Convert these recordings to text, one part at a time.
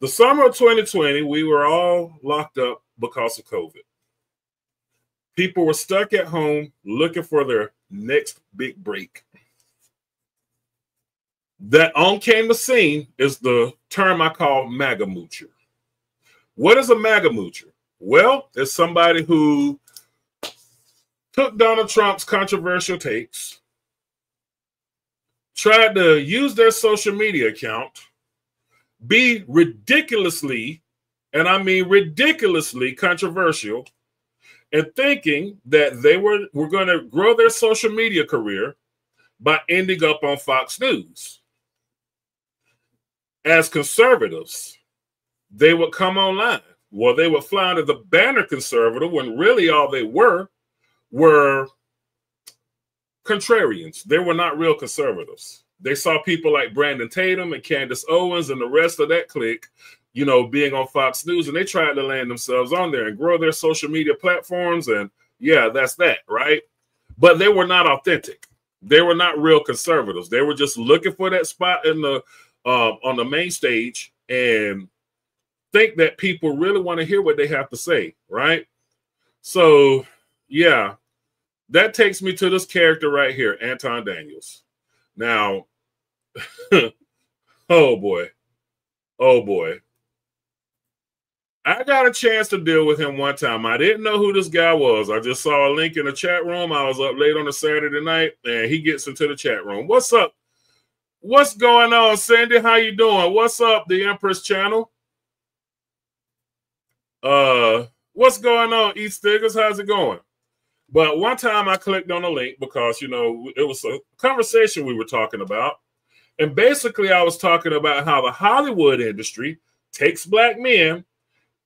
The summer of 2020, we were all locked up because of COVID. People were stuck at home looking for their next big break. That on came the scene is the term I call MAGA moocher. What is a MAGA moocher? Well, it's somebody who took Donald Trump's controversial takes, tried to use their social media account, be ridiculously, and I mean ridiculously controversial, and thinking that they were going to grow their social media career by ending up on Fox News. As conservatives, they would come online. Well, they would fly under the banner conservative when really all they were contrarians. They were not real conservatives. They saw people like Tatum and Candace Owens and the rest of that clique, you know, being on Fox News, and they tried to land themselves on there and grow their social media platforms. And yeah, that's that, right? But they were not authentic. They were not real conservatives. They were just looking for that spot in the on the main stage and think that people really want to hear what they have to say, right? So yeah, that takes me to this character right here, Anton Daniels. Now, oh boy, I got a chance to deal with him one time. I didn't know who this guy was. I just saw a link in the chat room. I was up late on a Saturday night, and he gets into the chat room. What's up? What's going on, Sandy? How you doing? What's up, the Empress channel? What's going on, East Stiggers? How's it going? But one time I clicked on a link because, you know, it was a conversation we were talking about. And basically I was talking about how the Hollywood industry takes black men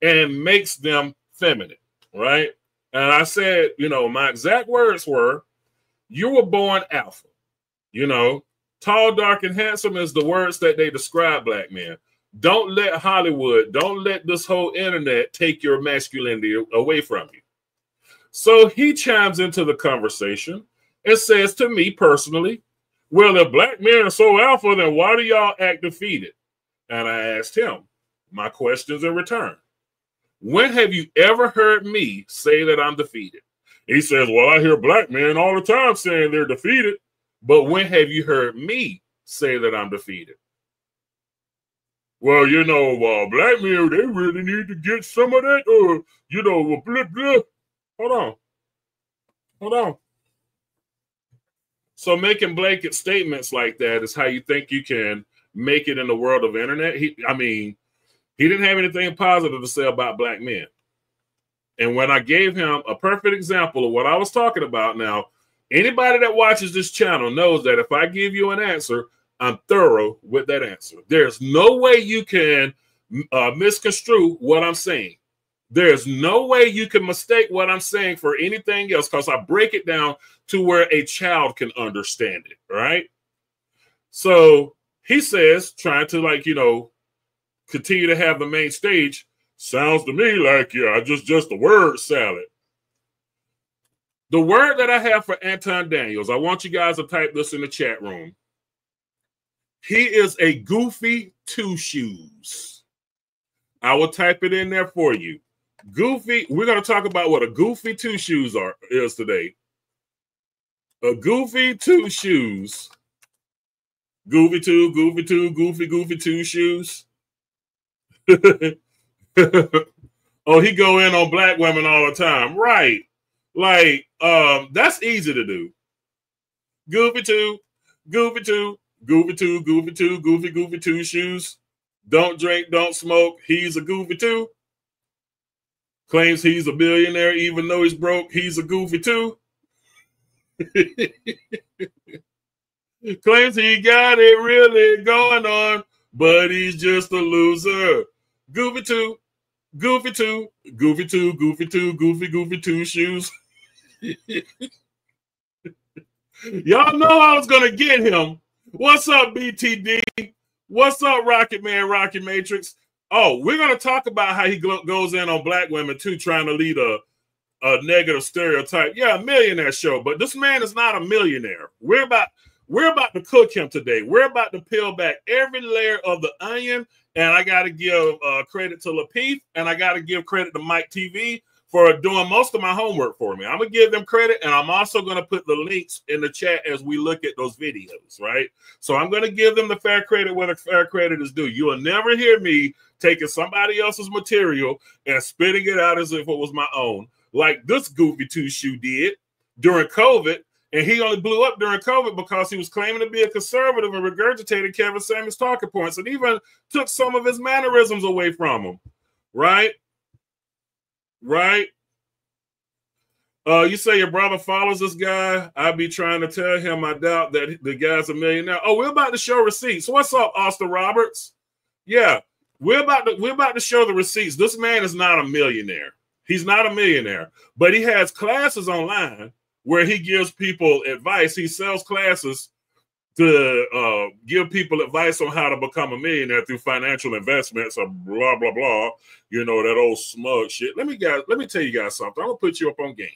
and makes them feminine, right? And I said, you know, my exact words were, you were born alpha, you know, tall, dark, and handsome is the words that they describe black men. Don't let Hollywood, don't let this whole internet take your masculinity away from you. So he chimes into the conversation and says to me personally, well, if black men are so alpha, then why do y'all act defeated? And I asked him my questions in return. When have you ever heard me say that I'm defeated? He says, well, I hear black men all the time saying they're defeated. But when have you heard me say that I'm defeated? Well, you know, black men, they really need to get some of that, you know, blah, blah. Hold on. So making blanket statements like that is how you think you can make it in the world of internet. He didn't have anything positive to say about black men. And when I gave him a perfect example of what I was talking about, now, anybody that watches this channel knows that if I give you an answer, I'm thorough with that answer. There's no way you can misconstrue what I'm saying. There's no way you can mistake what I'm saying for anything else because I break it down to where a child can understand it, right? So he says, trying to, like, you know, continue to have the main stage, sounds to me like, yeah, just a word salad. The word that I have for Anton Daniels, I want you guys to type this in the chat room. He is a goofy two shoes. I will type it in there for you. Goofy, we're going to talk about what a goofy two shoes is today. A goofy two shoes. Goofy two shoes. Oh, he go in on black women all the time. Right. Like, that's easy to do. Goofy two shoes. Don't drink, don't smoke. He's a goofy too. Claims he's a billionaire even though he's broke. He's a goofy too. Claims he got it really going on, but he's just a loser. Goofy two shoes. Y'all know I was gonna get him. What's up, BTD? What's up, Rocket Man, Rocket Matrix? Oh, we're gonna talk about how he goes in on black women too, trying to lead a negative stereotype. Yeah, millionaire show, but this man is not a millionaire. We're about to cook him today. We're about to peel back every layer of the onion and I got to give credit to Lapeef, and I got to give credit to Mike TV for doing most of my homework for me. I'm going to give them credit, and I'm also going to put the links in the chat as we look at those videos, right? So I'm going to give them the fair credit where the fair credit is due. You will never hear me taking somebody else's material and spitting it out as if it was my own, like this goofy two-shoe did during COVID. And he only blew up during COVID because he was claiming to be a conservative and regurgitated Kevin Samuels' talking points and even took some of his mannerisms away from him, right? Right? You say your brother follows this guy. I'd be trying to tell him I doubt that the guy's a millionaire. Oh, we're about to show receipts. What's up, Austin Roberts? Yeah, we're about to show the receipts. This man is not a millionaire. He's not a millionaire, but he has classes online where he gives people advice. He sells classes to give people advice on how to become a millionaire through financial investments or blah, blah, blah. You know, that old smug shit. Let me tell you guys something. I'm going to put you up on game.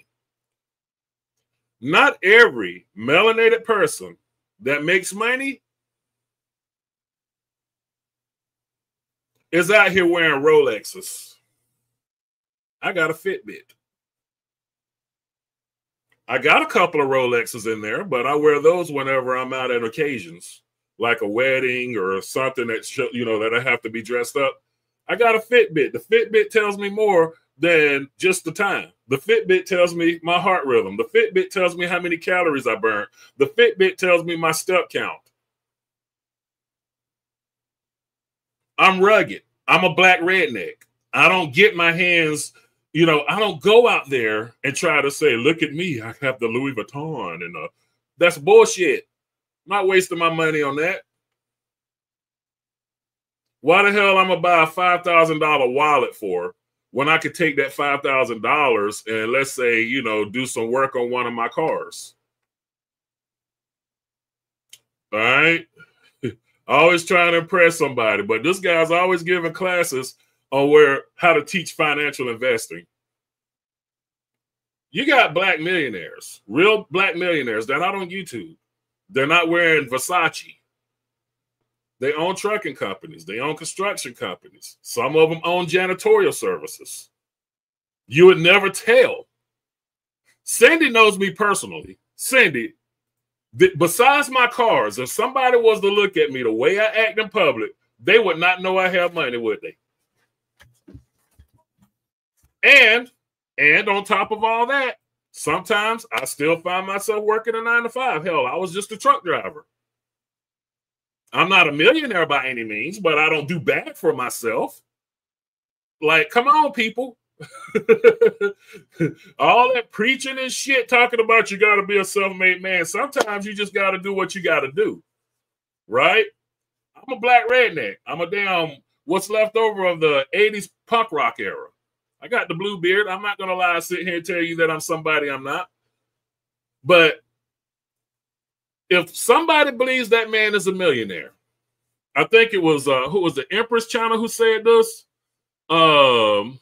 Not every melanated person that makes money is out here wearing Rolexes. I got a Fitbit. I got a couple of Rolexes in there, but I wear those whenever I'm out at occasions, like a wedding or something that, you know, that I have to be dressed up. I got a Fitbit. The Fitbit tells me more than just the time. The Fitbit tells me my heart rhythm. The Fitbit tells me how many calories I burnt. The Fitbit tells me my step count. I'm rugged. I'm a black redneck. I don't get my hands... You know, I don't go out there and try to say, look at me, I have the Louis Vuitton. And that's bullshit. I'm not wasting my money on that. Why the hell I'm going to buy a $5,000 wallet for when I could take that $5,000 and let's say, you know, do some work on one of my cars? All right. Always trying to impress somebody. But this guy's always giving classes on how to teach financial investing. You got black millionaires, real black millionaires. They're not on YouTube. They're not wearing Versace. They own trucking companies. They own construction companies. Some of them own janitorial services. You would never tell. Cindy knows me personally. Cindy, besides my cars, if somebody was to look at me the way I act in public, they would not know I have money, would they? And on top of all that, sometimes I still find myself working a 9-to-5. Hell, I was just a truck driver. I'm not a millionaire by any means, but I don't do bad for myself. Like, come on, people. All that preaching and shit talking about you got to be a self-made man. Sometimes you just got to do what you got to do. Right? I'm a black redneck. I'm a damn what's left over of the 80s punk rock era. I got the blue beard. I'm not going to lie, sit here and tell you that I'm somebody I'm not. But if somebody believes that man is a millionaire, I think it was, who was the Empress Channel who said this? Anybody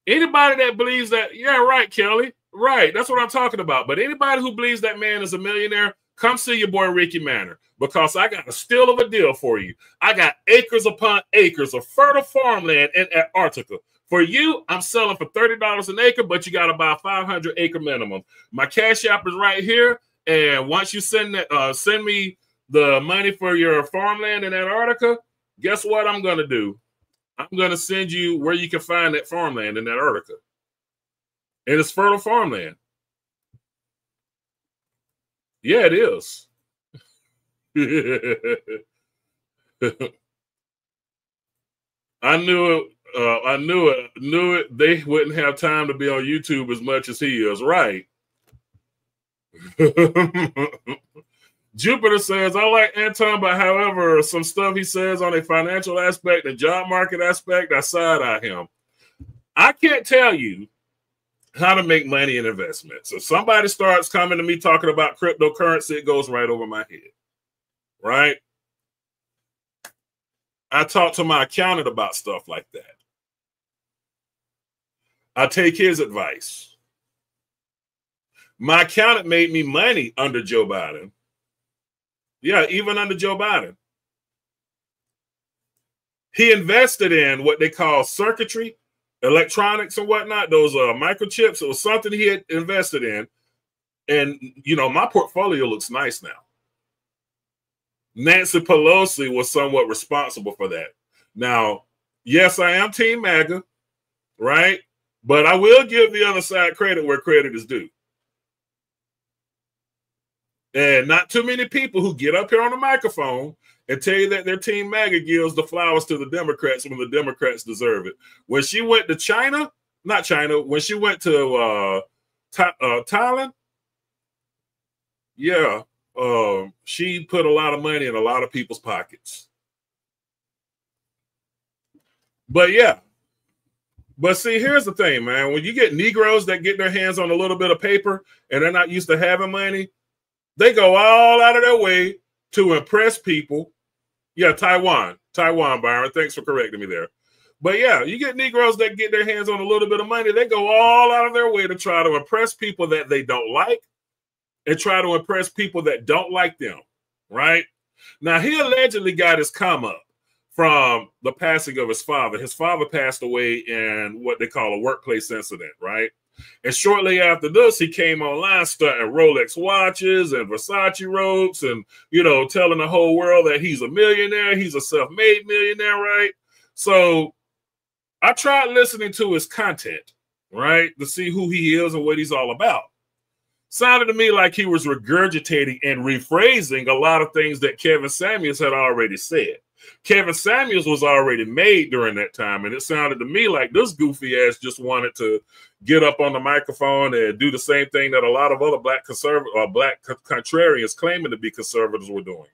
that believes that, yeah, right, Kelly. Right, that's what I'm talking about. But anybody who believes that man is a millionaire, come see your boy Ricky Manor, because I got a steal of a deal for you. I got acres upon acres of fertile farmland in Antarctica. For you, I'm selling for $30 an acre, but you got to buy a 500-acre minimum. My Cash App is right here, and once you send me the money for your farmland in Antarctica, guess what I'm going to do? I'm going to send you where you can find that farmland in Antarctica. And it's fertile farmland. Yeah, it is. I knew it. I knew it. They wouldn't have time to be on YouTube as much as he is. Right. Jupiter says, I like Anton, but however, some stuff he says on a financial aspect, the job market aspect, I side-eye him. I can't tell you how to make money in investments. If somebody starts coming to me talking about cryptocurrency, it goes right over my head. Right? I talk to my accountant about stuff like that. I take his advice. My accountant made me money under Joe Biden. Yeah, even under Joe Biden. He invested in what they call circuitry, electronics and whatnot, those microchips. It was something he had invested in. And, you know, my portfolio looks nice now. Nancy Pelosi was somewhat responsible for that. Now, yes, I am Team MAGA, right? But I will give the other side credit where credit is due. And not too many people who get up here on the microphone and tell you that their Team MAGA gives the flowers to the Democrats when the Democrats deserve it. When she went to China, not China, when she went to Thailand, yeah, she put a lot of money in a lot of people's pockets. But yeah, but see, here's the thing, man. When you get Negroes that get their hands on a little bit of paper and they're not used to having money, they go all out of their way to impress people. Yeah, Taiwan, Byron. Thanks for correcting me there. But yeah, you get Negroes that get their hands on a little bit of money. They go all out of their way to try to impress people that they don't like and try to impress people that don't like them, right? Now, he allegedly got his come up from the passing of his father. His father passed away in what they call a workplace incident, right? And shortly after this, he came online starting Rolex watches and Versace robes and, you know, telling the whole world that he's a millionaire. He's a self-made millionaire, right? So I tried listening to his content, right, to see who he is and what he's all about. Sounded to me like he was regurgitating and rephrasing a lot of things that Kevin Samuels had already said. Kevin Samuels was already made during that time, and it sounded to me like this goofy ass just wanted to get up on the microphone and do the same thing that a lot of other black conservative or black contrarians claiming to be conservatives were doing.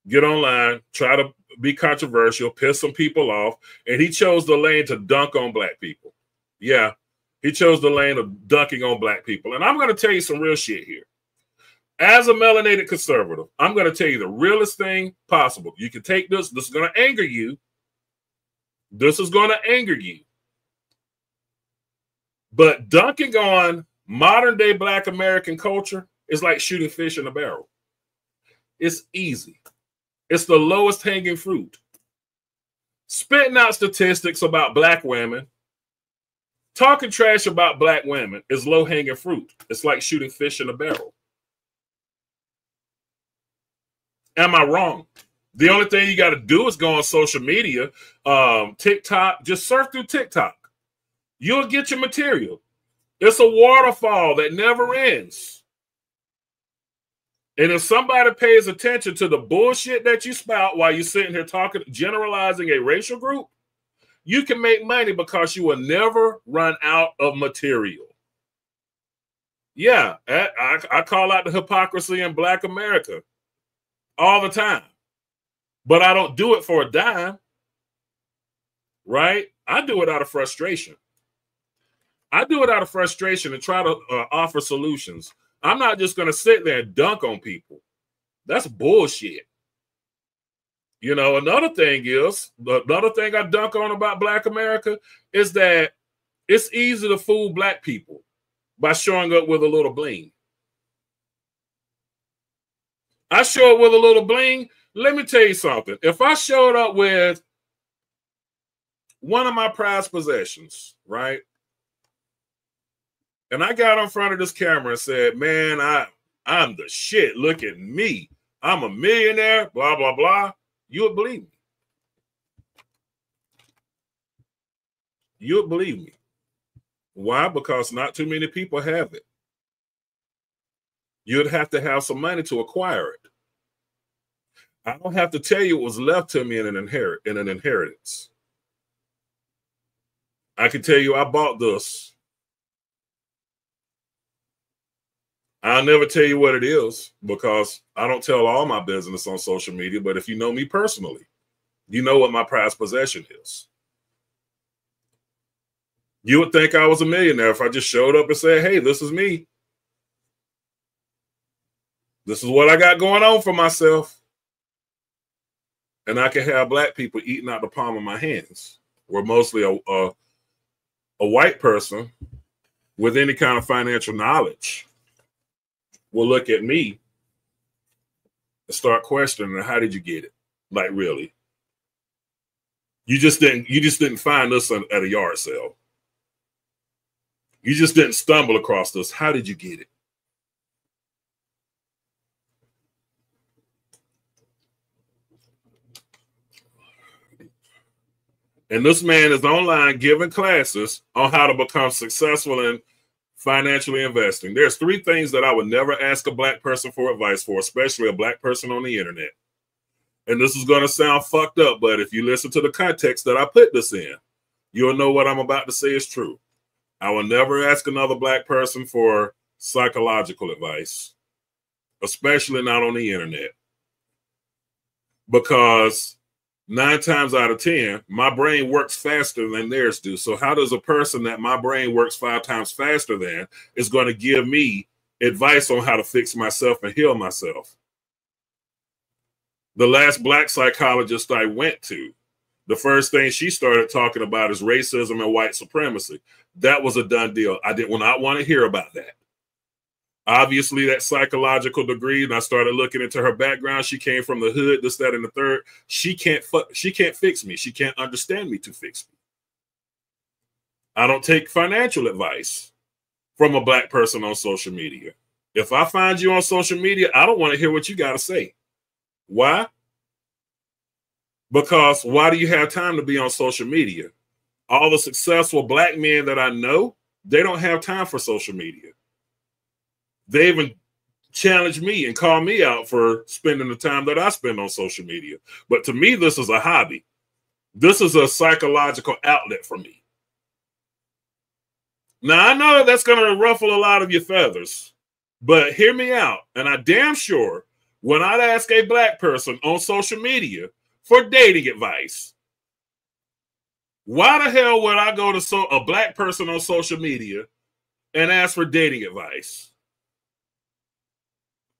Get online, try to be controversial, piss some people off, and he chose the lane to dunk on black people. Yeah, he chose the lane of dunking on black people. And I'm going to tell you some real shit here. As a melanated conservative, I'm going to tell you the realest thing possible. You can take this. This is going to anger you. This is going to anger you. But dunking on modern day black American culture is like shooting fish in a barrel. It's easy. It's the lowest hanging fruit. Spitting out statistics about black women, talking trash about black women is low hanging fruit. It's like shooting fish in a barrel. Am I wrong? The only thing you got to do is go on social media, TikTok, just surf through TikTok. You'll get your material. It's a waterfall that never ends. And if somebody pays attention to the bullshit that you spout while you're sitting here talking, generalizing a racial group, you can make money because you will never run out of material. Yeah, I call out the hypocrisy in black America all the time. But I don't do it for a dime, right? I do it out of frustration. I do it out of frustration and try to offer solutions. I'm not just going to sit there and dunk on people. That's bullshit. You know, another thing I dunk on about black America is that it's easy to fool black people by showing up with a little bling. I show up with a little bling. Let me tell you something. If I showed up with one of my prized possessions, right? And I got in front of this camera and said, man, I'm the shit. Look at me. I'm a millionaire, blah, blah, blah. You would believe me. You would believe me. Why? Because not too many people have it. You'd have to have some money to acquire it. I don't have to tell you what was left to me in an inheritance. I can tell you I bought this. I'll never tell you what it is because I don't tell all my business on social media. But if you know me personally, you know what my prized possession is. You would think I was a millionaire if I just showed up and said, hey, this is me. This is what I got going on for myself. And I can have black people eating out the palm of my hands. We're mostly a white person with any kind of financial knowledge will look at me and start questioning, how did you get it? Like, really? You just didn't find us at a yard sale. You just didn't stumble across this. How did you get it? And this man is online giving classes on how to become successful in financially investing. There's 3 things that I would never ask a black person for advice for, especially a black person on the internet. And this is going to sound fucked up, but if you listen to the context that I put this in, you'll know what I'm about to say is true. I will never ask another black person for psychological advice, especially not on the internet, because 9 times out of 10, my brain works faster than theirs do. So how does a person that my brain works 5 times faster than is going to give me advice on how to fix myself and heal myself? The last black psychologist I went to, the first thing she started talking about is racism and white supremacy. That was a done deal. I did not want to hear about that. Obviously, that psychological degree, and I started looking into her background. She came from the hood, this, that, and the third. She can't fix me. She can't understand me to fix me. I don't take financial advice from a black person on social media. If I find you on social media, I don't want to hear what you got to say. Why? Because why do you have time to be on social media? All the successful black men that I know, they don't have time for social media. They even challenge me and call me out for spending the time that I spend on social media. But to me, this is a hobby. This is a psychological outlet for me. Now, I know that's going to ruffle a lot of your feathers, but hear me out. And I damn sure when I'd ask a black person on social media for dating advice, why the hell would I go to a black person on social media and ask for dating advice?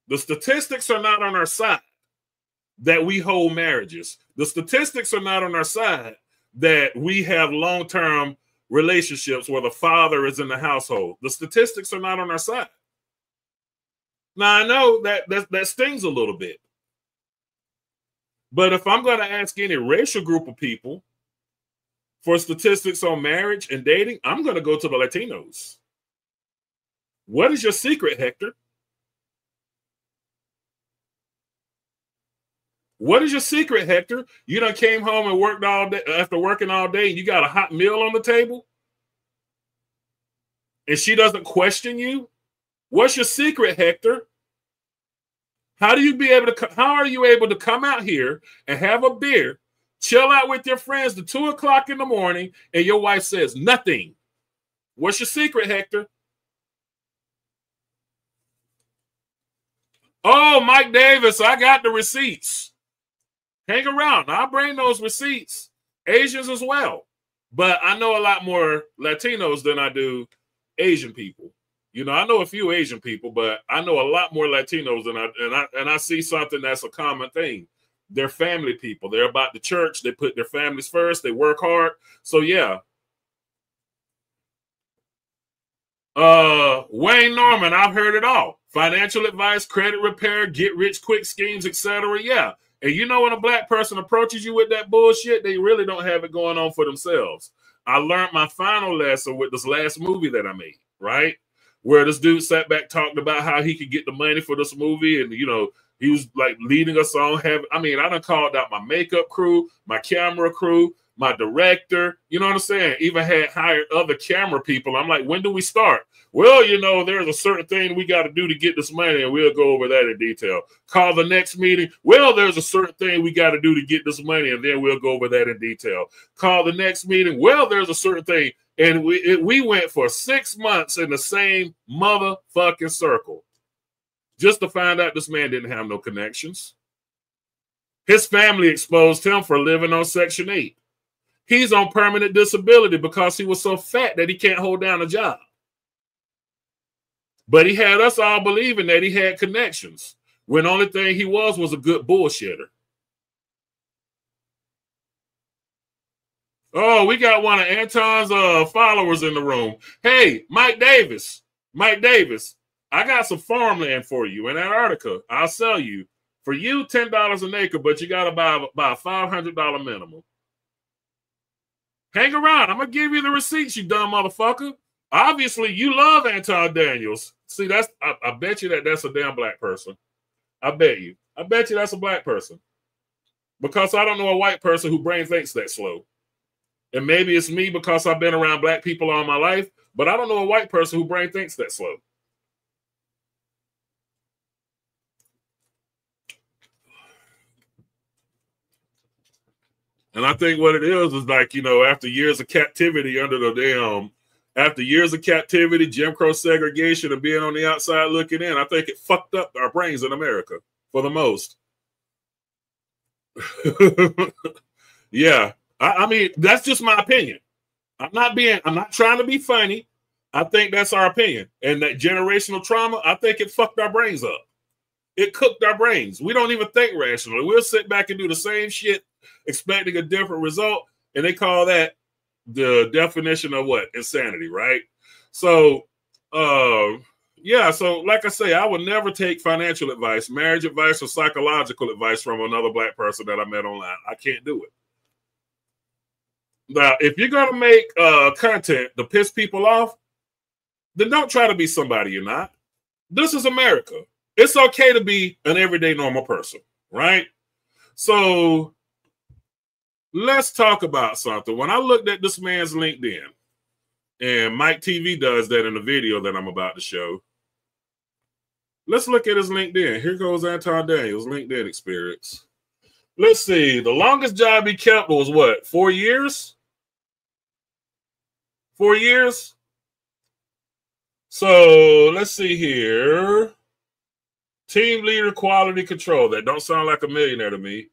The statistics are not on our side that we hold marriages. The statistics are not on our side that we have long-term relationships where the father is in the household. The statistics are not on our side. Now, I know that stings a little bit. But if I'm going to ask any racial group of people for statistics on marriage and dating, I'm going to go to the Latinos. What is your secret, Hector? What is your secret, Hector? You done came home and worked all day after working all day and you got a hot meal on the table? And she doesn't question you? What's your secret, Hector? How are you able to come out here and have a beer, chill out with your friends to 2 o'clock in the morning, and your wife says nothing? What's your secret, Hector? Oh, Mike Davis, I got the receipts. Hang around. I'll bring those receipts. Asians as well. But I know a lot more Latinos than I do Asian people. You know, I know a few Asian people, but I know a lot more Latinos than I see something that's a common thing. They're family people. They're about the church. They put their families first. They work hard. So yeah. Wayne Norman, I've heard it all. Financial advice, credit repair, get rich quick schemes, etc. Yeah. And you know when a black person approaches you with that bullshit, they really don't have it going on for themselves. I learned my final lesson with this last movie that I made, right? Where this dude sat back, talked about how he could get the money for this movie. And, you know, he was like leading us on. I done called out my makeup crew, my camera crew, my director. You know what I'm saying? Even had hired other camera people. I'm like, when do we start? Well, you know, there's a certain thing we got to do to get this money, and we'll go over that in detail. Call the next meeting. Well, there's a certain thing we got to do to get this money, and then we'll go over that in detail. Call the next meeting. Well, there's a certain thing. And we went for 6 months in the same motherfucking circle just to find out this man didn't have no connections. His family exposed him for living on Section 8. He's on permanent disability because he was so fat that he can't hold down a job. But he had us all believing that he had connections when the only thing he was a good bullshitter. Oh, we got one of Anton's followers in the room. Hey, Mike Davis, I got some farmland for you in Antarctica. I'll sell you. For you, $10 an acre, but you got to buy a $500 minimum. Hang around. I'm going to give you the receipts, you dumb motherfucker. Obviously, you love Anton Daniels. See, I bet you that's a damn black person. I bet you that's a black person. Because I don't know a white person who brain thinks that slow. And maybe it's me because I've been around black people all my life, but I don't know a white person who brain thinks that slow. And I think what it is like, after years of captivity after years of captivity, Jim Crow segregation, and being on the outside looking in, I think it fucked up our brains in America for the most. Yeah. I mean, that's just my opinion. I'm not trying to be funny. I think that's our opinion. And that generational trauma, I think it fucked our brains up. It cooked our brains. We don't even think rationally. We'll sit back and do the same shit, expecting a different result. And they call that the definition of what? Insanity, right? So, yeah. So, like I say, I would never take financial advice, marriage advice, or psychological advice from another black person that I met online. I can't do it. Now, if you're going to make content to piss people off, then don't try to be somebody you're not. This is America. It's okay to be an everyday normal person, right? So let's talk about something. When I looked at this man's LinkedIn, and Mike TV does that in the video that I'm about to show. Let's look at his LinkedIn. Here goes Anton Daniels' LinkedIn experience. Let's see. The longest job he kept was what? 4 years? 4 years? So let's see here. Team leader, quality control. That don't sound like a millionaire to me.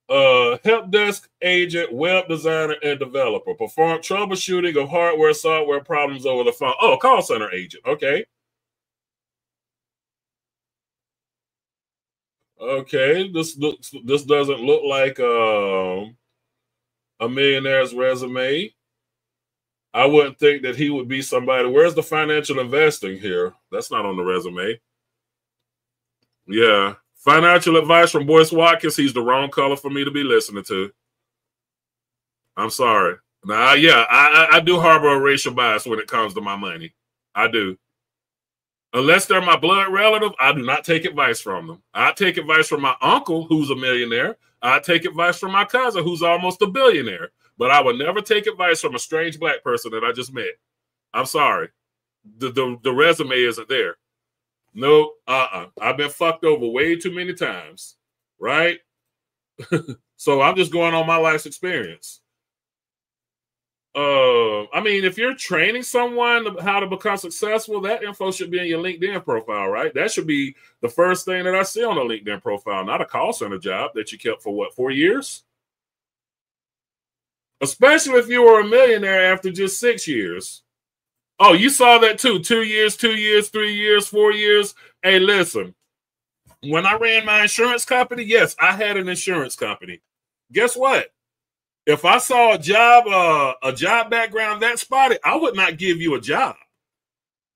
Help desk agent, web designer, and developer. Perform troubleshooting of hardware, software problems over the phone. Oh, call center agent. Okay. Okay. This doesn't look like a millionaire's resume. I wouldn't think that he would be somebody. Where's the financial investing here? That's not on the resume. Yeah. Financial advice from Boyce Watkins. He's the wrong color for me to be listening to. I'm sorry. Now, yeah, I do harbor a racial bias when it comes to my money. I do. Unless they're my blood relative, I do not take advice from them. I take advice from my uncle, who's a millionaire. I take advice from my cousin, who's almost a billionaire. But I would never take advice from a strange black person that I just met. I'm sorry. The resume isn't there. No, I've been fucked over way too many times, right? So I'm just going on my life's experience. I mean, if you're training someone how to become successful, that info should be in your LinkedIn profile, right? That should be the first thing that I see on a LinkedIn profile, not a call center job that you kept for what, 4 years? Especially if you were a millionaire after just 6 years. Oh, you saw that too. 2 years, 3 years, 4 years. Hey, listen, when I ran my insurance company, yes, I had an insurance company. Guess what? If I saw a job background that spotty, I would not give you a job.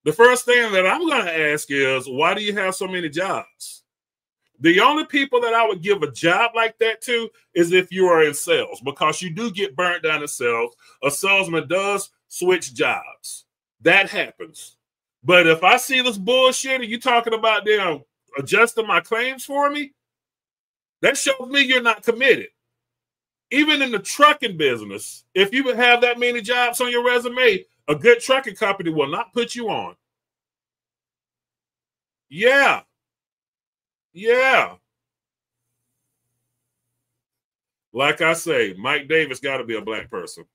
The first thing that I'm going to ask is, why do you have so many jobs? The only people that I would give a job like that to is if you are in sales, because you do get burnt down in sales. A salesman does switch jobs. That happens. But if I see this bullshit and you talking about them adjusting my claims for me, that shows me you're not committed. Even in the trucking business, if you have that many jobs on your resume, a good trucking company will not put you on. Yeah. Yeah. Like I say, Mike Davis got to be a black person.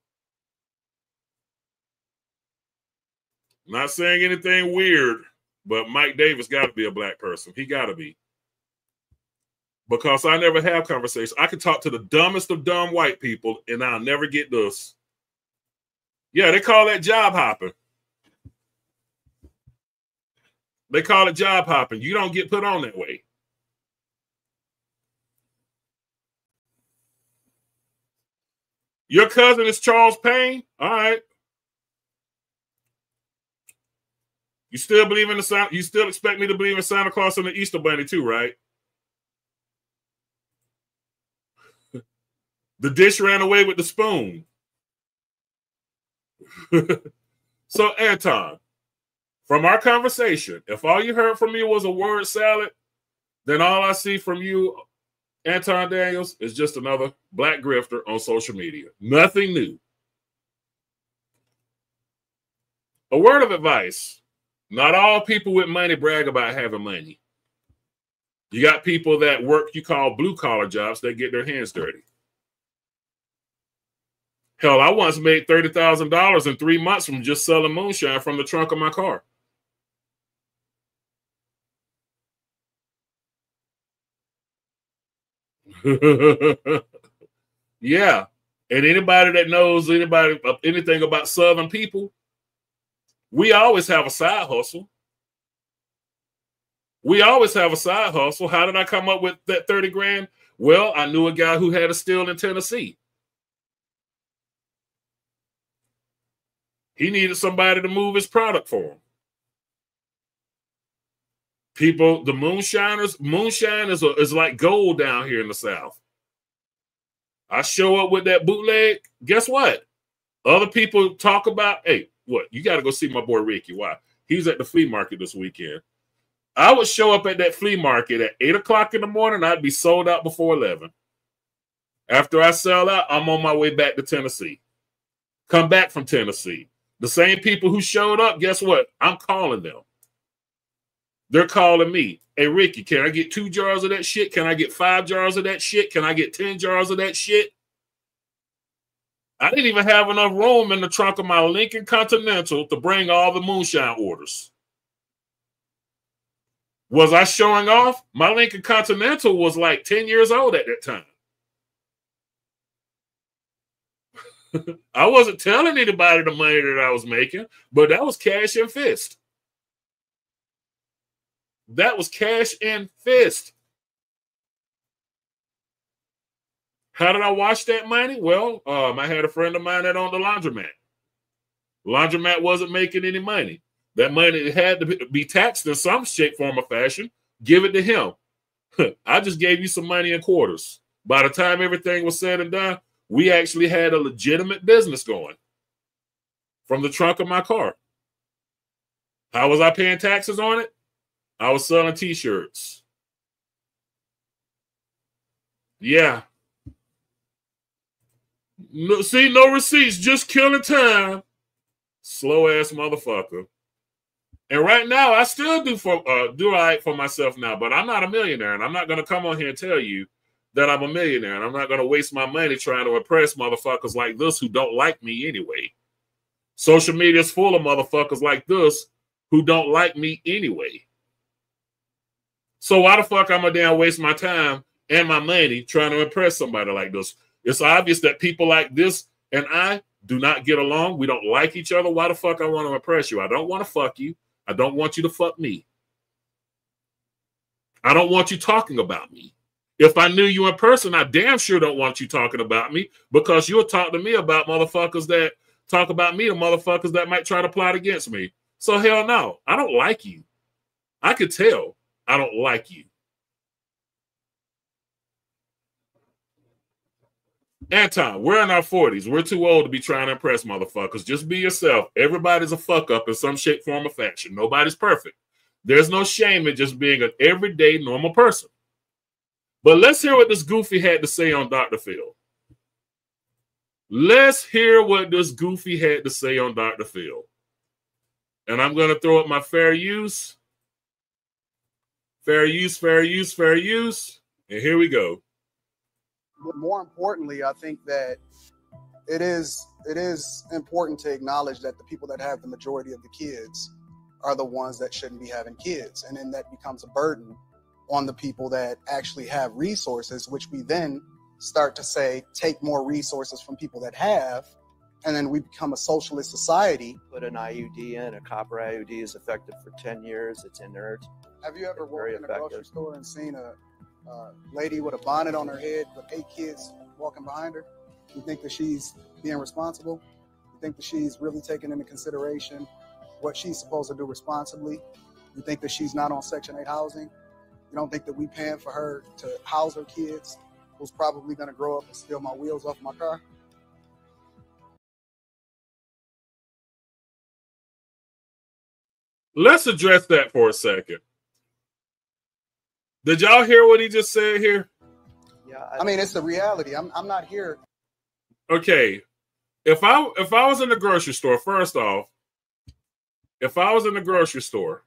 Not saying anything weird, but Mike Davis got to be a black person. He got to be. Because I never have conversations. I can talk to the dumbest of dumb white people, and I'll never get this. Yeah, they call that job hopping. They call it job hopping. You don't get put on that way. Your cousin is Charles Payne? All right. You still believe in the Santa? You still expect me to believe in Santa Claus and the Easter Bunny too, right? The dish ran away with the spoon. So, Anton, from our conversation, if all you heard from me was a word salad, then all I see from you, Anton Daniels, is just another black grifter on social media. Nothing new. A word of advice. Not all people with money brag about having money. You got people that work you call blue-collar jobs that get their hands dirty. Hell, I once made $30,000 in 3 months from just selling moonshine from the trunk of my car. Yeah. And anybody that knows anything about Southern people, we always have a side hustle. We always have a side hustle. How did I come up with that 30 grand? Well, I knew a guy who had a still in Tennessee. He needed somebody to move his product for him. People, the moonshine is like gold down here in the South. I show up with that bootleg. Guess what? Other people talk about, hey, what? You got to go see my boy Ricky. Why? He's at the flea market this weekend. I would show up at that flea market at 8 o'clock in the morning. I'd be sold out before 11. After I sell out, I'm on my way back to Tennessee. Come back from Tennessee. The same people who showed up, guess what? I'm calling them. They're calling me. Hey, Ricky, can I get 2 jars of that shit? Can I get 5 jars of that shit? Can I get 10 jars of that shit? I didn't even have enough room in the trunk of my Lincoln Continental to bring all the moonshine orders. Was I showing off? My Lincoln Continental was like 10 years old at that time. I wasn't telling anybody the money that I was making, but that was cash and fist. That was cash and fist. How did I wash that money? Well, I had a friend of mine that owned the laundromat. The laundromat wasn't making any money. That money had to be taxed in some shape, form, or fashion. Give it to him. I just gave you some money in quarters. By the time everything was said and done, we actually had a legitimate business going from the trunk of my car. How was I paying taxes on it? I was selling T-shirts. Yeah. No, see, no receipts, just killing time. Slow ass motherfucker. And right now, I still do all right for myself now, but I'm not a millionaire, and I'm not going to come on here and tell you that I'm a millionaire, and I'm not going to waste my money trying to impress motherfuckers like this who don't like me anyway. Social media is full of motherfuckers like this who don't like me anyway. So why the fuck I'm going to damn waste my time and my money trying to impress somebody like this? It's obvious that people like this and I do not get along. We don't like each other. Why the fuck I want to impress you? I don't want to fuck you. I don't want you to fuck me. I don't want you talking about me. If I knew you in person, I damn sure don't want you talking about me, because you'll talk to me about motherfuckers that talk about me to motherfuckers that might try to plot against me. So hell no, I don't like you. I could tell I don't like you. Anton, we're in our 40s. We're too old to be trying to impress motherfuckers. Just be yourself. Everybody's a fuck up in some shape, form, or fashion. Nobody's perfect. There's no shame in just being an everyday normal person. But let's hear what this goofy had to say on Dr. Phil. Let's hear what this goofy had to say on Dr. Phil. And I'm going to throw up my fair use. Fair use, fair use, fair use. And here we go. But more importantly, I think that it is important to acknowledge that the people that have the majority of the kids are the ones that shouldn't be having kids. And then that becomes a burden on the people that actually have resources, which we then start to say, take more resources from people that have, and then we become a socialist society. Put an IUD in, a copper IUD is effective for 10 years. It's inert. Have you ever walked in a grocery store and seen a lady with a bonnet on her head with 8 kids walking behind her? You think that she's being responsible? You think that she's really taking into consideration what she's supposed to do responsibly? You think that she's not on Section 8 housing? You don't think that we paying for her to house her kids, who's probably going to grow up and steal my wheels off my car? Let's address that for a second. Did y'all hear what he just said here? Yeah, I mean, it's the reality. I'm not here. Okay. If I was in the grocery store, first off, if I was in the grocery store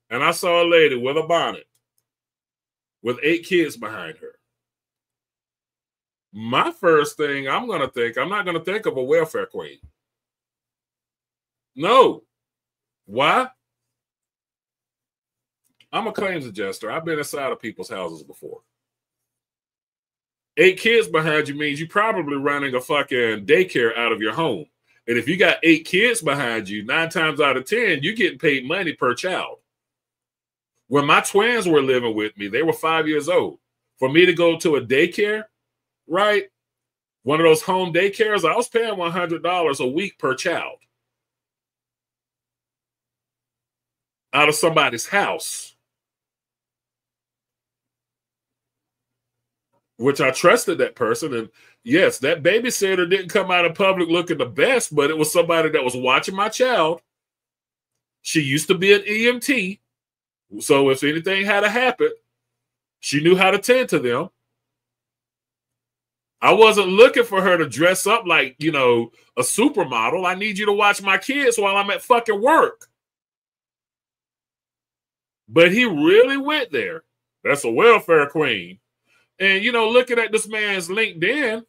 and I saw a lady with a bonnet with 8 kids behind her, my first thing I'm not going to think of a welfare queen. No. Why? I'm a claims adjuster. I've been inside of people's houses before. 8 kids behind you means you're probably running a fucking daycare out of your home. And if you got 8 kids behind you, 9 times out of 10, you're getting paid money per child. When my twins were living with me, they were 5 years old. For me to go to a daycare, right? One of those home daycares, I was paying $100 a week per child out of somebody's house, which I trusted that person. And yes, that babysitter didn't come out in public looking the best, but it was somebody that was watching my child. She used to be an EMT. So if anything had to happen, she knew how to tend to them. I wasn't looking for her to dress up like, you know, a supermodel. I need you to watch my kids while I'm at fucking work. But he really went there. That's a welfare queen. And, you know, looking at this man's LinkedIn,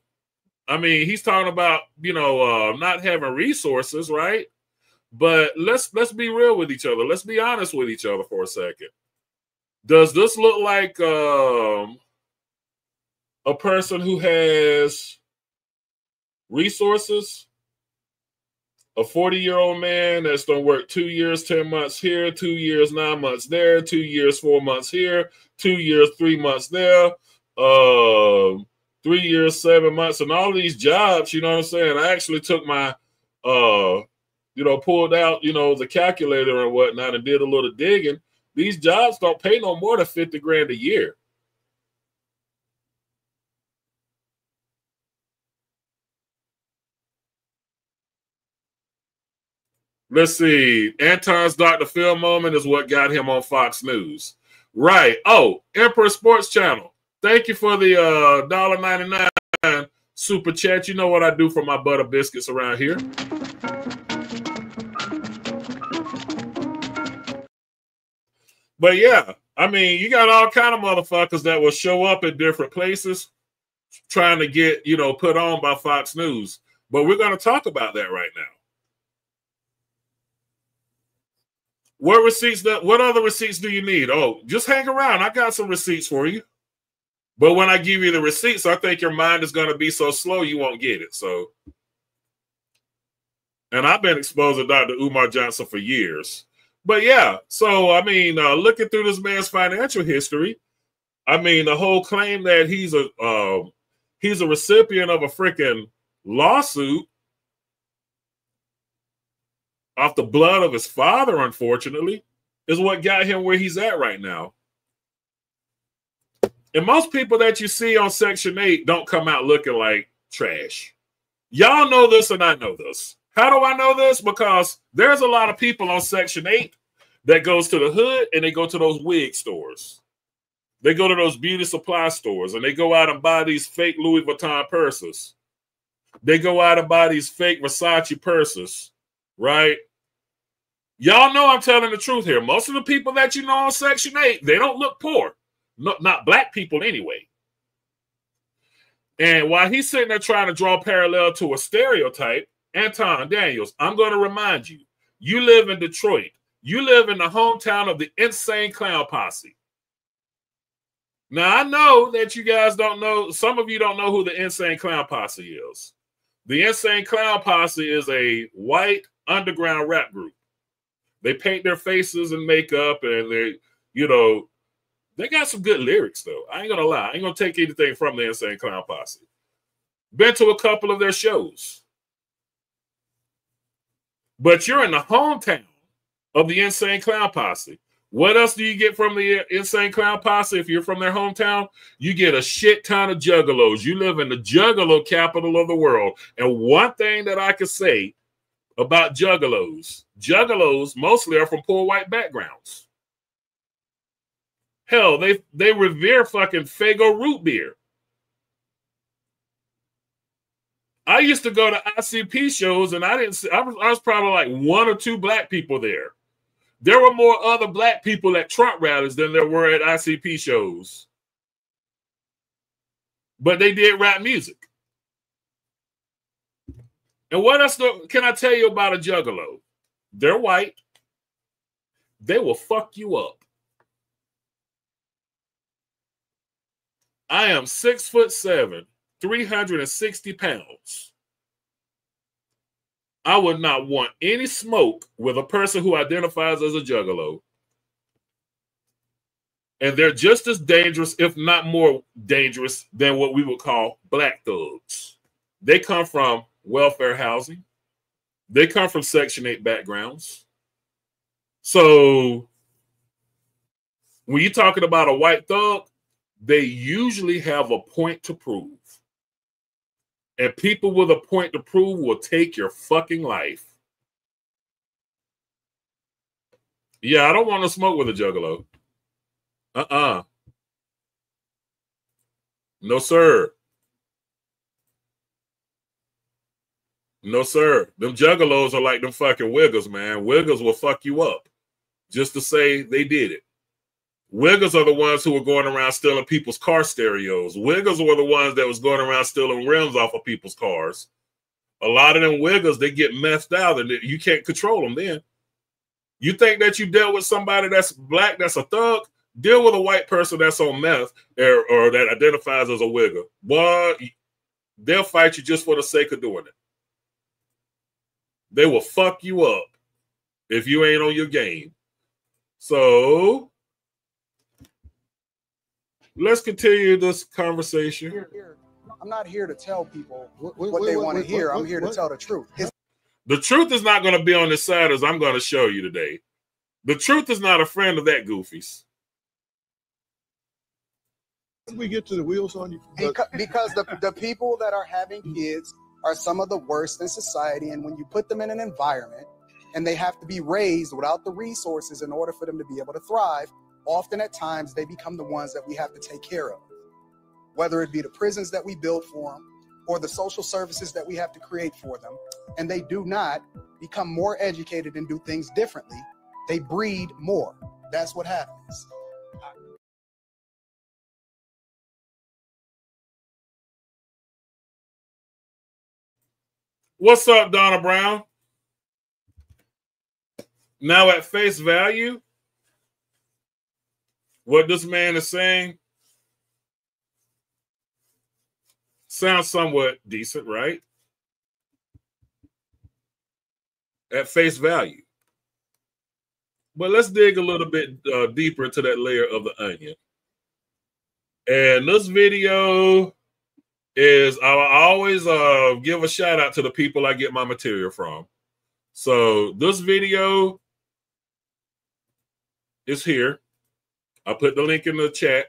I mean, he's talking about, you know, not having resources, right? But let's be real with each other. Let's be honest with each other for a second. Does this look like a person who has resources? A 40-year-old man that's going to work 2 years, 10 months here, 2 years, 9 months there, 2 years, 4 months here, 2 years, 3 months there, 3 years, 7 months, and all these jobs, you know what I'm saying? I actually took my, you know, pulled out, you know, the calculator and whatnot and did a little digging. These jobs don't pay no more than 50 grand a year. Let's see. Anton's Dr. Phil moment is what got him on Fox News. Right. Oh, Emperor Sports Channel. Thank you for the $1.99 super chat. You know what I do for my butter biscuits around here. But yeah, I mean, you got all kind of motherfuckers that will show up at different places trying to get, you know, put on by Fox News. But we're going to talk about that right now. What receipts? What other receipts do you need? Oh, just hang around. I got some receipts for you. But when I give you the receipts, I think your mind is going to be so slow you won't get it. So, and I've been exposed to Dr. Umar Johnson for years. But yeah, so I mean, looking through this man's financial history, I mean, the whole claim that he's a recipient of a freaking lawsuit off the blood of his father, unfortunately, is what got him where he's at right now. And most people that you see on Section 8 don't come out looking like trash. Y'all know this and I know this. How do I know this? Because there's a lot of people on Section 8 that goes to the hood and they go to those wig stores. They go to those beauty supply stores and they go out and buy these fake Louis Vuitton purses. They go out and buy these fake Versace purses, right? Y'all know I'm telling the truth here. Most of the people that you know on Section 8, they don't look poor. No, not black people anyway. And while he's sitting there trying to draw parallel to a stereotype, Anton Daniels, I'm going to remind you, you live in Detroit. You live in the hometown of the Insane Clown Posse. Now, I know that you guys don't know, some of you don't know who the Insane Clown Posse is. The Insane Clown Posse is a white underground rap group. They paint their faces and makeup, and they, you know, they got some good lyrics, though. I ain't going to lie. I ain't going to take anything from the Insane Clown Posse. Been to a couple of their shows. But you're in the hometown of the Insane Clown Posse. What else do you get from the Insane Clown Posse if you're from their hometown? You get a shit ton of juggalos. You live in the juggalo capital of the world. And one thing that I can say about juggalos. Juggalos mostly are from poor white backgrounds. Hell, they revere fucking Faygo root beer. I used to go to ICP shows, and I was probably like 1 or 2 black people there. There were more other black people at Trump rallies than there were at ICP shows. But they did rap music. And what else can I tell you about a juggalo? They're white. They will fuck you up. I am 6'7", 360 pounds. I would not want any smoke with a person who identifies as a juggalo. And they're just as dangerous, if not more dangerous, than what we would call black thugs. They come from welfare housing. They come from Section 8 backgrounds. So when you're talking about a white thug, they usually have a point to prove. And people with a point to prove will take your fucking life. Yeah, I don't want to smoke with a juggalo. No, sir. No, sir. Them juggalos are like them fucking wiggers, man. Wiggers will fuck you up just to say they did it. Wiggers are the ones who were going around stealing people's car stereos. Wiggers were the ones that was going around stealing rims off of people's cars. A lot of them wiggers, they get messed out and you can't control them then. You think that you dealt with somebody that's black, that's a thug? Deal with a white person that's on meth or that identifies as a wigger. Boy, they'll fight you just for the sake of doing it. They will fuck you up if you ain't on your game. So let's continue this conversation. I'm not here to tell people what they want to hear. I'm here to tell the truth. The truth is not going to be on this side, as I'm going to show you today. The truth is not a friend of that goofies. We get to the wheels on you. Because the people that are having kids are some of the worst in society. And when you put them in an environment and they have to be raised without the resources in order for them to be able to thrive, often at times they become the ones that we have to take care of, whether it be the prisons that we build for them or the social services that we have to create for them. And they do not become more educated and do things differently. They breed more. That's what happens. What's up, Donna Brown? Now at face value, what this man is saying sounds somewhat decent, right? At face value. But let's dig a little bit deeper into that layer of the onion. And this video is, I always give a shout out to the people I get my material from. So this video is here. I put the link in the chat.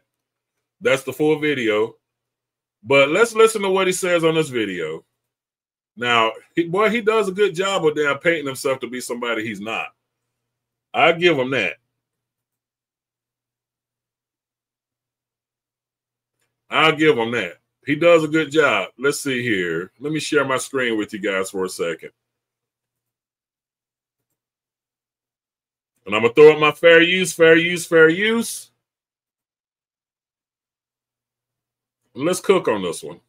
That's the full video. But let's listen to what he says on this video. Now, he does a good job of damn painting himself to be somebody he's not. I give him that. I'll give him that. He does a good job. Let's see here. Let me share my screen with you guys for a second. And I'm going to throw up my fair use. Let's cook on this one.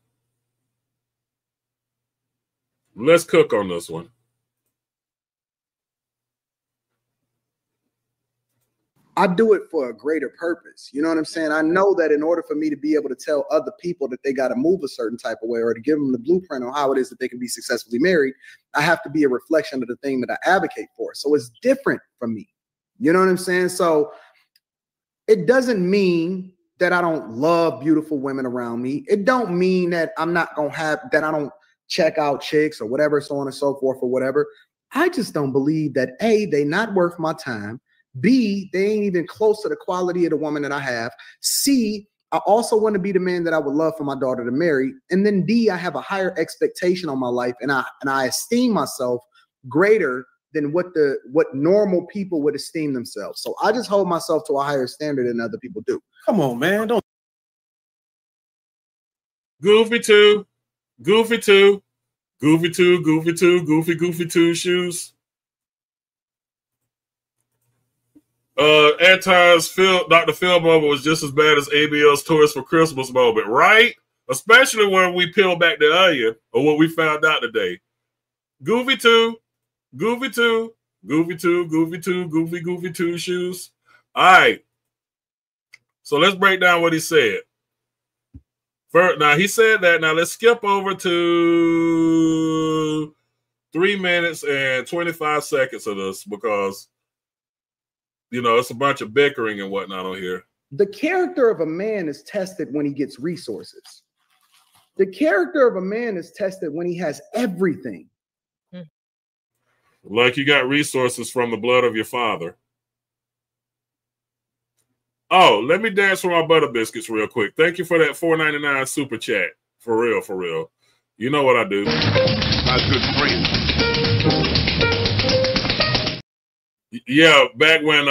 I do it for a greater purpose. You know what I'm saying? I know that in order for me to be able to tell other people that they got to move a certain type of way or to give them the blueprint on how it is that they can be successfully married, I have to be a reflection of the thing that I advocate for. So it's different from me. You know what I'm saying? So it doesn't mean that I don't love beautiful women around me. It don't mean that I'm not going to that I don't check out chicks or whatever, so on and so forth or whatever. I just don't believe that A, they not worth my time. B, they ain't even close to the quality of the woman that I have. C, I also want to be the man that I would love for my daughter to marry. And then D, I have a higher expectation on my life and I esteem myself greater than what normal people would esteem themselves. So I just hold myself to a higher standard than other people do. Come on, man. Don't. Goofy two, Goofy two, Goofy two, Goofy two, Goofy two shoes. Anton's Dr. Phil moment was just as bad as ABL's Toys for Christmas moment, right? Especially when we peel back the onion or what we found out today. Goofy two, Goofy two, Goofy two, Goofy two, Goofy two shoes. All right. So let's break down what he said. First, now he said that. Now let's skip over to 3 minutes and 25 seconds of this because, you know, it's a bunch of bickering and whatnot on here. The character of a man is tested when he gets resources. The character of a man is tested when he has everything. Like you got resources from the blood of your father. Oh, let me dance for my butter biscuits real quick. Thank you for that $4.99 super chat. For real, for real. You know what I do. My good friend. Yeah, back when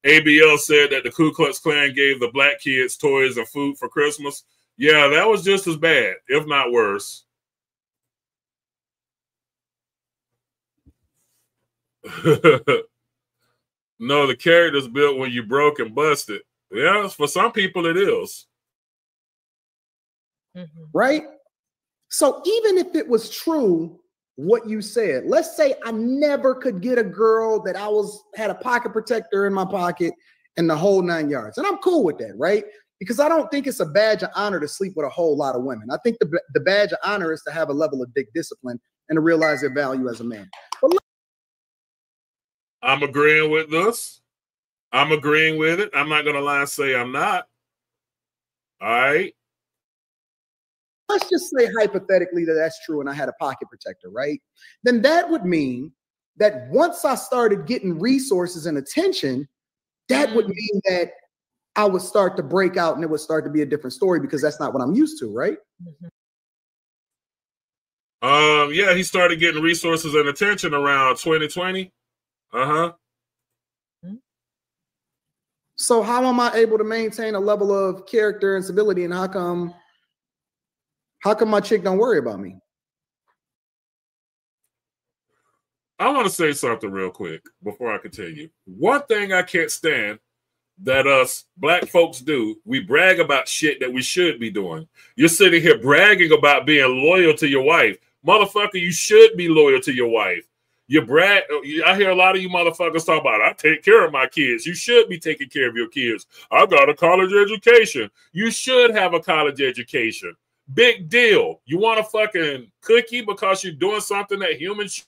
ABL said that the Ku Klux Klan gave the black kids toys and food for Christmas. Yeah, that was just as bad, if not worse. No, the character's built when you broke and busted. Yeah, for some people it is. Right? So even if it was true, what you said, let's say I never could get a girl that had a pocket protector in my pocket and the whole 9 yards. And I'm cool with that, right? Because I don't think it's a badge of honor to sleep with a whole lot of women. I think the badge of honor is to have a level of dick discipline and to realize their value as a man. But I'm agreeing with this. I'm agreeing with it. I'm not going to lie and say I'm not. All right. Let's just say hypothetically that that's true and I had a pocket protector, right? Then that would mean that once I started getting resources and attention, that would mean that I would start to break out and it would start to be a different story because that's not what I'm used to, right? Yeah, he started getting resources and attention around 2020. So how am I able to maintain a level of character and civility, and how come my chick don't worry about me? I want to say something real quick before I continue. One thing I can't stand that us black folks do, we brag about shit that we should be doing. You're sitting here bragging about being loyal to your wife. Motherfucker, you should be loyal to your wife. You brag. I hear a lot of you motherfuckers talk about, I take care of my kids. You should be taking care of your kids. I got a college education. You should have a college education. Big deal. You want a fucking cookie because you're doing something that humans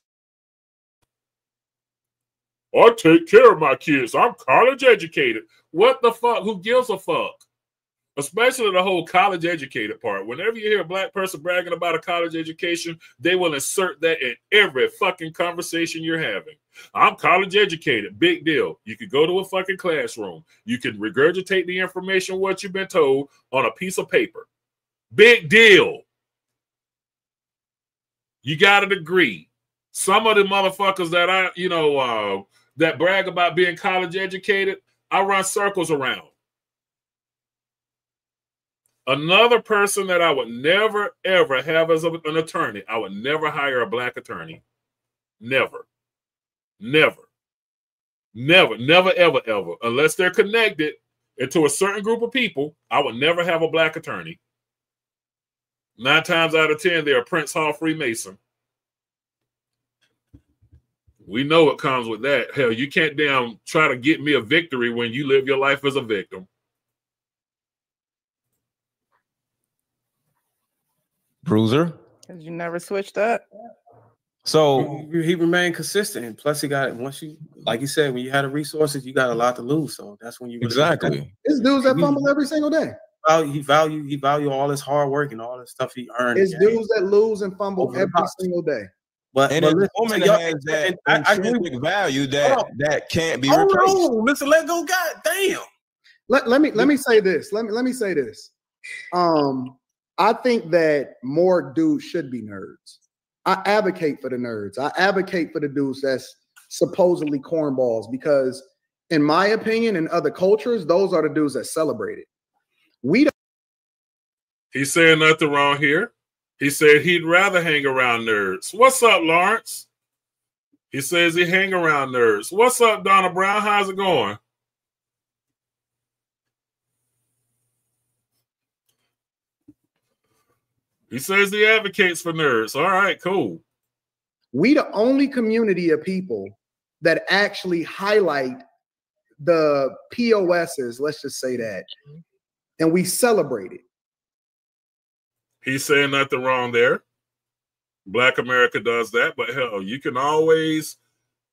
I take care of my kids. I'm college educated. What the fuck? Who gives a fuck? Especially the whole college educated part. Whenever you hear a black person bragging about a college education, they will insert that in every fucking conversation you're having. I'm college educated. Big deal. You could go to a fucking classroom. You can regurgitate the information, what you've been told, on a piece of paper. Big deal. You got a degree. Some of the motherfuckers that that brag about being college educated, I run circles around. Another person that I would never, ever have as an attorney, I would never hire a black attorney. Never. Never. Never, never, ever, ever. Unless they're connected into a certain group of people, I would never have a black attorney. 9 times out of 10, they're a Prince Hall Freemason. We know what comes with that. Hell, you can't damn try to get me a victory when you live your life as a victim. Bruiser. Because you never switched up. So he remained consistent. And plus, he got, once you, like you said, when you had the resources, you got a lot to lose. So that's when you really exactly. It's dudes that fumble every single day. He value all his hard work and all the stuff he earned. It's dudes that lose and fumble every single day. But a woman has that intrinsic value that can't be replaced. Mr. Let Go, God damn. Let me say this. Let me say this. I think that more dudes should be nerds. I advocate for the nerds. I advocate for the dudes that's supposedly cornballs because, in my opinion, in other cultures, those are the dudes that celebrate it. We don't. He's saying nothing wrong here. He said he'd rather hang around nerds. What's up, Lawrence? He says he hang around nerds. What's up, Donna Brown? How's it going? He says he advocates for nerds. All right, cool. We the only community of people that actually highlight the POSs, let's just say that, and we celebrate it. He's saying nothing wrong there. Black America does that, but hell, you can always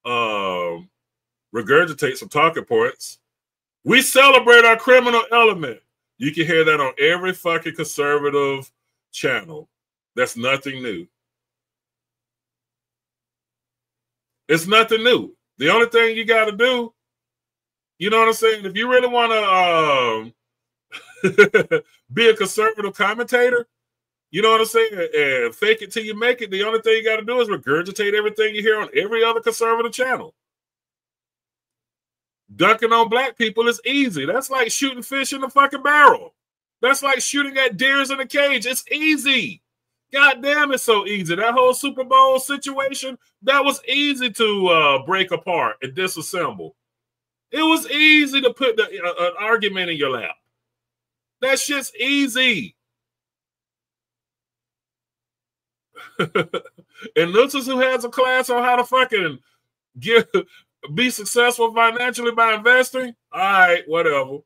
regurgitate some talking points. We celebrate our criminal element. You can hear that on every fucking conservative channel. That's nothing new. It's nothing new. The only thing you got to do, you know what I'm saying? If you really want to be a conservative commentator, you know what I'm saying? And fake it till you make it. The only thing you got to do is regurgitate everything you hear on every other conservative channel. Dunking on black people is easy. That's like shooting fish in the fucking barrel. That's like shooting at deers in a cage. It's easy. God damn, it's so easy. That whole Super Bowl situation, that was easy to break apart and disassemble. It was easy to put an argument in your lap. That shit's easy. And this is who has a class on how to fucking be successful financially by investing. All right, whatever.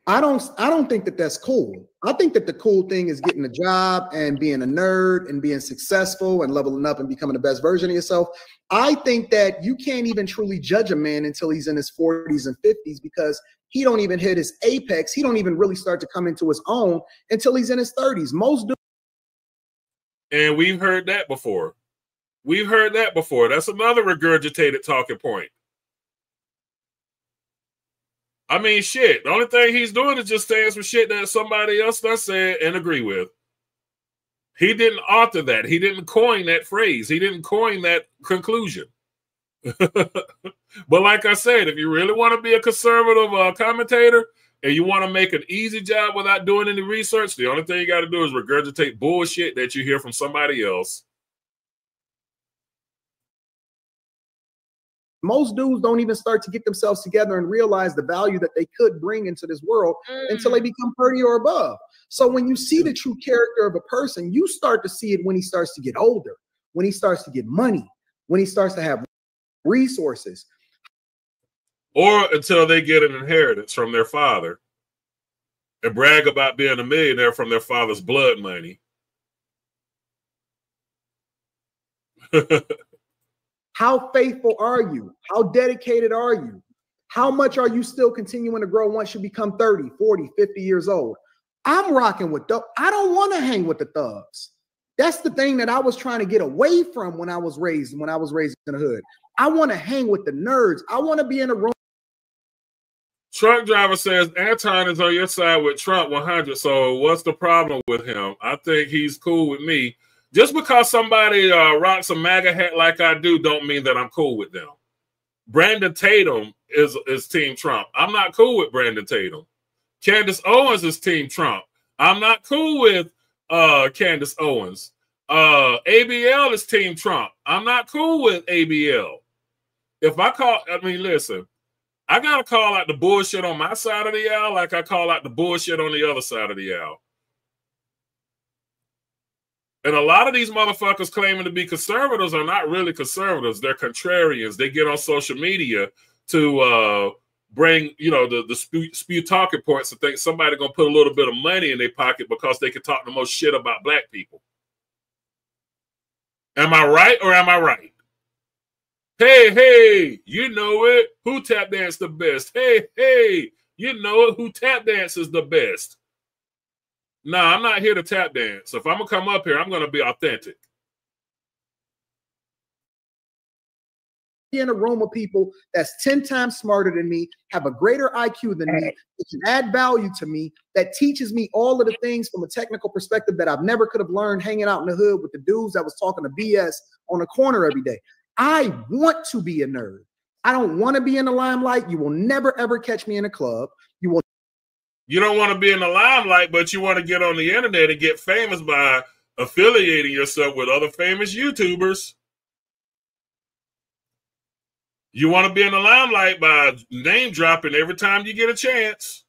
I don't think that that's cool. I think that the cool thing is getting a job and being a nerd and being successful and leveling up and becoming the best version of yourself. I think that you can't even truly judge a man until he's in his 40s and 50s because he don't even hit his apex. He don't even really start to come into his own until he's in his 30s. Most do. And we've heard that before. We've heard that before. That's another regurgitated talking point. I mean, shit. The only thing he's doing is just saying some shit that somebody else done said and agree with. He didn't author that. He didn't coin that phrase. He didn't coin that conclusion. But like I said, if you really want to be a conservative commentator and you want to make an easy job without doing any research, the only thing you got to do is regurgitate bullshit that you hear from somebody else. Most dudes don't even start to get themselves together and realize the value that they could bring into this world until they become 30 or above. So when you see the true character of a person, you start to see it when he starts to get older, when he starts to get money, when he starts to have resources. Or until they get an inheritance from their father and brag about being a millionaire from their father's blood money. How faithful are you? How dedicated are you? How much are you still continuing to grow once you become 30, 40, 50 years old? I'm rocking with thugs. I don't want to hang with the thugs. That's the thing that I was trying to get away from when I was raised in the hood. I want to hang with the nerds. I want to be in a room. Truck driver says Anton is on your side with Trump 100. So what's the problem with him? I think he's cool with me. Just because somebody rocks a MAGA hat like I do don't mean that I'm cool with them. Brandon Tatum is Team Trump. I'm not cool with Brandon Tatum. Candace Owens is Team Trump. I'm not cool with Candace Owens. ABL is Team Trump. I'm not cool with ABL. Listen, I got to call out the bullshit on my side of the aisle like I call out the bullshit on the other side of the aisle. And a lot of these motherfuckers claiming to be conservatives are not really conservatives. They're contrarians. They get on social media to bring, the spew talking points and think somebody going to put a little bit of money in their pocket because they can talk the most shit about black people. Am I right or am I right? Hey, you know it. Who tap dance the best? Hey, you know it. Who tap dances the best? Nah, I'm not here to tap dance. If I'm going to come up here, I'm going to be authentic. be in a room of people that's 10 times smarter than me, have a greater IQ than me, that can add value to me, that teaches me all of the things from a technical perspective that I've never could have learned hanging out in the hood with the dudes that was talking to BS on the corner every day. I want to be a nerd. I don't want to be in the limelight. You will never, ever catch me in a club. You don't want to be in the limelight, but you want to get on the internet and get famous by affiliating yourself with other famous YouTubers. You want to be in the limelight by name dropping every time you get a chance.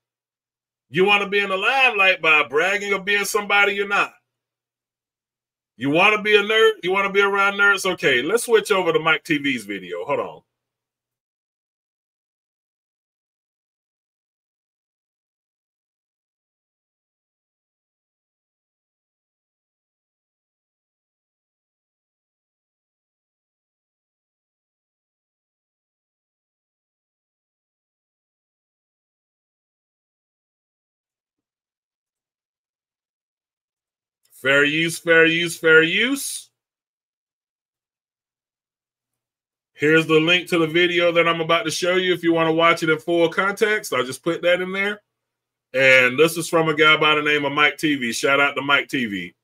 You want to be in the limelight by bragging or being somebody you're not. You want to be a nerd? You want to be around nerds? Okay, let's switch over to Mike TV's video. Hold on. Fair use, fair use, fair use. Here's the link to the video that I'm about to show you if you want to watch it in full context. I'll just put that in there. And this is from a guy by the name of Mike TV. Shout out to Mike TV.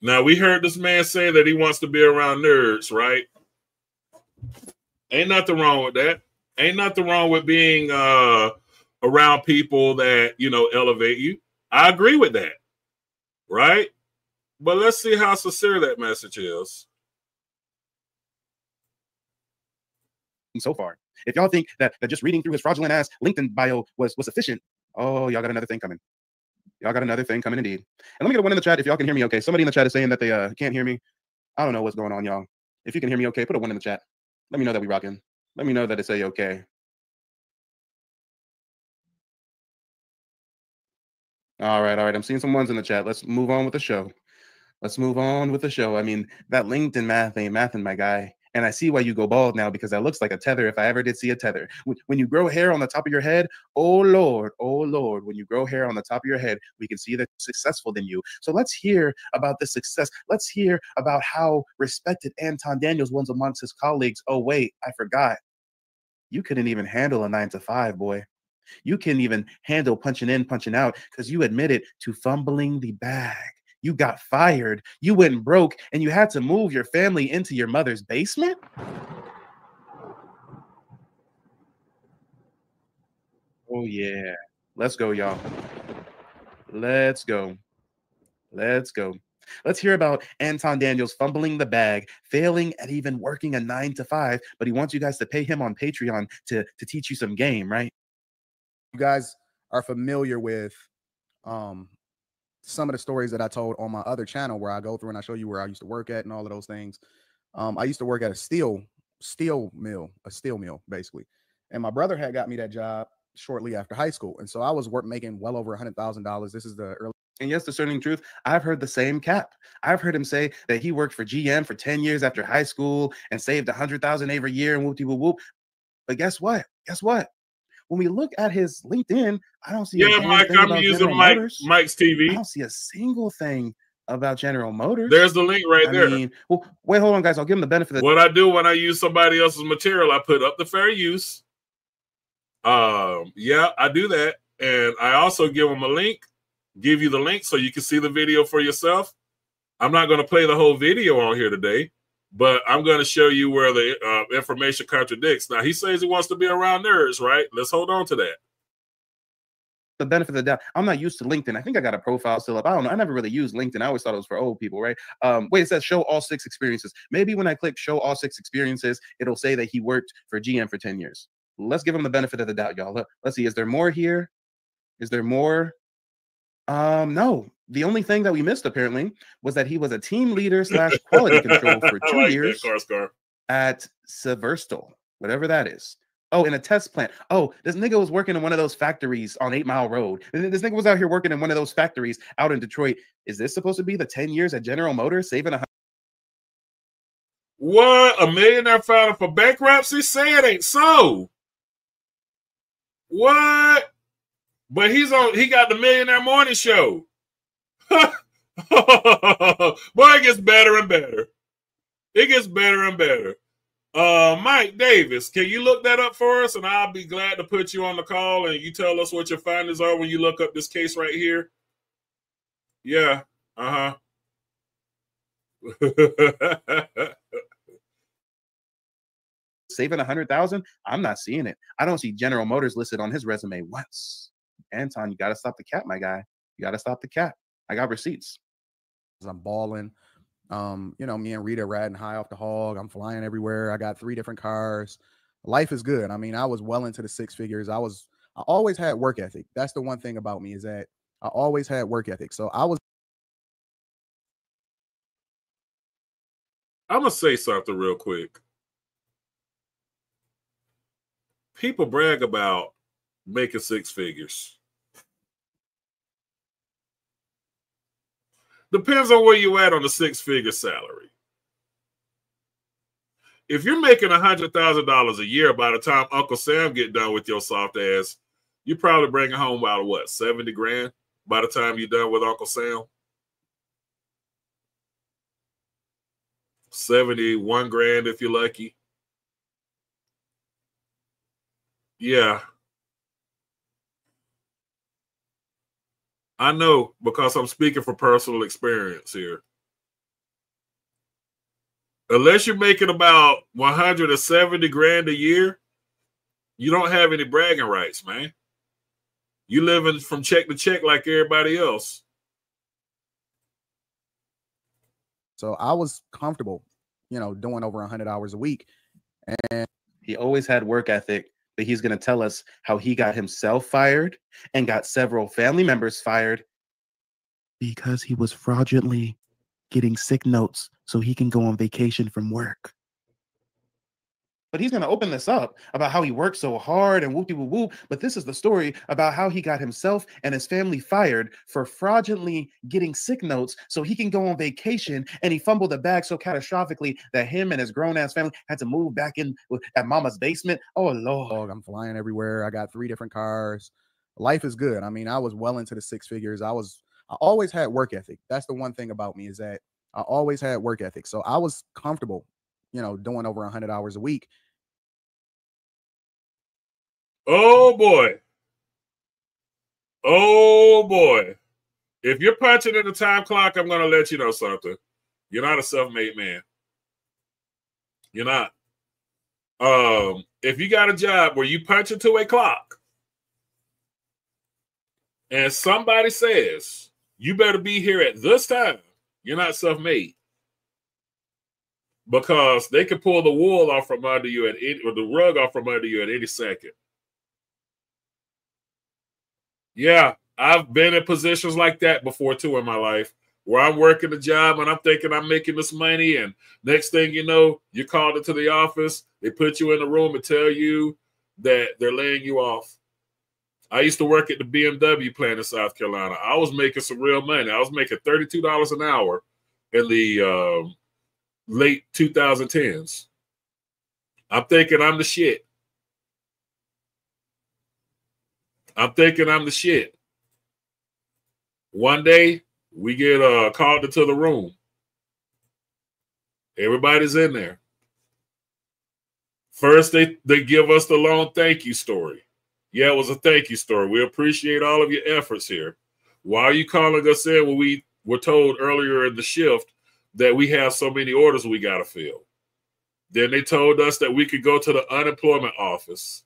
Now, we heard this man say that he wants to be around nerds, right? Ain't nothing wrong with that. Ain't nothing wrong with being around people that, you know, elevate you. I agree with that, right? But let's see how sincere that message is. So far, if y'all think that just reading through his fraudulent ass LinkedIn bio was sufficient, oh, y'all got another thing coming. Y'all got another thing coming indeed. And let me get a one in the chat if y'all can hear me okay. Somebody in the chat is saying that they can't hear me. I don't know what's going on, y'all. If you can hear me okay, put a one in the chat. Let me know that we rocking. Let me know that it's okay. All right. I'm seeing some ones in the chat. Let's move on with the show. Let's move on with the show. I mean, that LinkedIn math ain't mathing, my guy. And I see why you go bald now, because that looks like a tether if I ever did see a tether. When you grow hair on the top of your head, oh Lord, when you grow hair on the top of your head, we can see that you're successful than you. So let's hear about the success. Let's hear about how respected Anton Daniels was amongst his colleagues. Oh, wait, I forgot. You couldn't even handle a 9-to-5, boy. You couldn't even handle punching in, punching out, because you admitted to fumbling the bag. You got fired, you went broke, and you had to move your family into your mother's basement? Oh, yeah. Let's go, y'all. Let's go. Let's go. Let's hear about Anton Daniels fumbling the bag, failing at even working a 9-to-5, but he wants you guys to pay him on Patreon to teach you some game, right? You guys are familiar with some of the stories that I told on my other channel, where I go through and I show you where I used to work at and all of those things. I used to work at a steel mill, basically. And my brother had got me that job shortly after high school. And so I was making well over $100,000. This is the early. And yes, discerning truth, I've heard the same cap. I've heard him say that he worked for GM for 10 years after high school and saved $100,000 every year and whoop-de-whoop-whoop. But guess what? When we look at his LinkedIn, I don't see. Yeah, Mike, I'm using Mike's TV. I don't see a single thing about General Motors. There's the link right there. Well, wait, hold on, guys. I'll give him the benefit of what I do when I use somebody else's material. I put up the fair use. Yeah, I do that, and I also give them a link. Give you the link so you can see the video for yourself. I'm not going to play the whole video on here today, but I'm going to show you where the information contradicts. Now, he says he wants to be around nerds, right? Let's hold on to that. The benefit of the doubt. I'm not used to LinkedIn. I think I got a profile still up. I don't know. I never really used LinkedIn. I always thought it was for old people, right? Wait, it says show all 6 experiences. Maybe when I click show all 6 experiences, it'll say that he worked for GM for 10 years. Let's give him the benefit of the doubt, y'all. Let's see. Is there more here? Is there more? No. The only thing that we missed, apparently, was that he was a team leader / quality control for 2 years at Severstal, whatever that is. Oh, in a test plant. Oh, this nigga was working in one of those factories on 8 Mile Road. This nigga was out here working in one of those factories out in Detroit. Is this supposed to be the 10 years at General Motors saving $100? What? A millionaire filing for bankruptcy? Say it ain't so. What? But he got the Millionaire Morning Show. Boy, it gets better and better. It gets better and better. Mike Davis, can you look that up for us? And I'll be glad to put you on the call and you tell us what your findings are when you look up this case right here. Yeah. Saving 100,000? I'm not seeing it. I don't see General Motors listed on his resume once. Anton, you got to stop the cap, my guy. You got to stop the cap. I got receipts. I'm balling. You know, me and Rita riding high off the hog. I'm flying everywhere. I got 3 different cars. Life is good. I mean, I was well into the 6 figures. I always had work ethic. That's the one thing about me, is that I always had work ethic. So I'm going to say something real quick. People brag about making 6 figures. Depends on where you at on the 6-figure salary. If you're making $100,000 a year, by the time Uncle Sam get done with your soft ass, you probably bringing home about what, 70 grand by the time you're done with Uncle Sam? 71 grand if you're lucky. Yeah. I know, because I'm speaking from personal experience here. Unless you're making about 170 grand a year, you don't have any bragging rights, man. You living from check to check like everybody else. So I was comfortable, you know, doing over 100 hours a week. And he always had work ethic, but he's going to tell us how he got himself fired and got several family members fired because he was fraudulently getting sick notes so he can go on vacation from work. But he's going to open this up about how he worked so hard and whoop-de-whoop-whoop. But this is the story about how he got himself and his family fired for fraudulently getting sick notes so he can go on vacation. And he fumbled the bag so catastrophically that him and his grown-ass family had to move back in at mama's basement. Oh, Lord. I'm flying everywhere. I got 3 different cars. Life is good. I mean, I was well into the 6 figures. I always had work ethic. That's the one thing about me, is that I always had work ethic. So I was comfortable, you know, doing over 100 hours a week. Oh, boy. Oh, boy. If you're punching in the time clock, I'm going to let you know something. You're not a self-made man. You're not. If you got a job where you punch into a clock and somebody says, you better be here at this time, you're not self-made. Because they can pull the wool off from under you or the rug off from under you at any second. Yeah, I've been in positions like that before too in my life, where I'm working a job and I'm thinking I'm making this money, and next thing you know, you're called into the office, they put you in the room and tell you that they're laying you off. I used to work at the BMW plant in South Carolina. I was making some real money. I was making $32 an hour in the late 2010s. I'm thinking I'm the shit. I'm thinking I'm the shit. One day, we get called into the room. Everybody's in there. First, they give us the long thank you story. Yeah, it was a thank you story. We appreciate all of your efforts here. Why are you calling us in when we were told earlier in the shift that we have so many orders we got to fill? Then they told us that we could go to the unemployment office.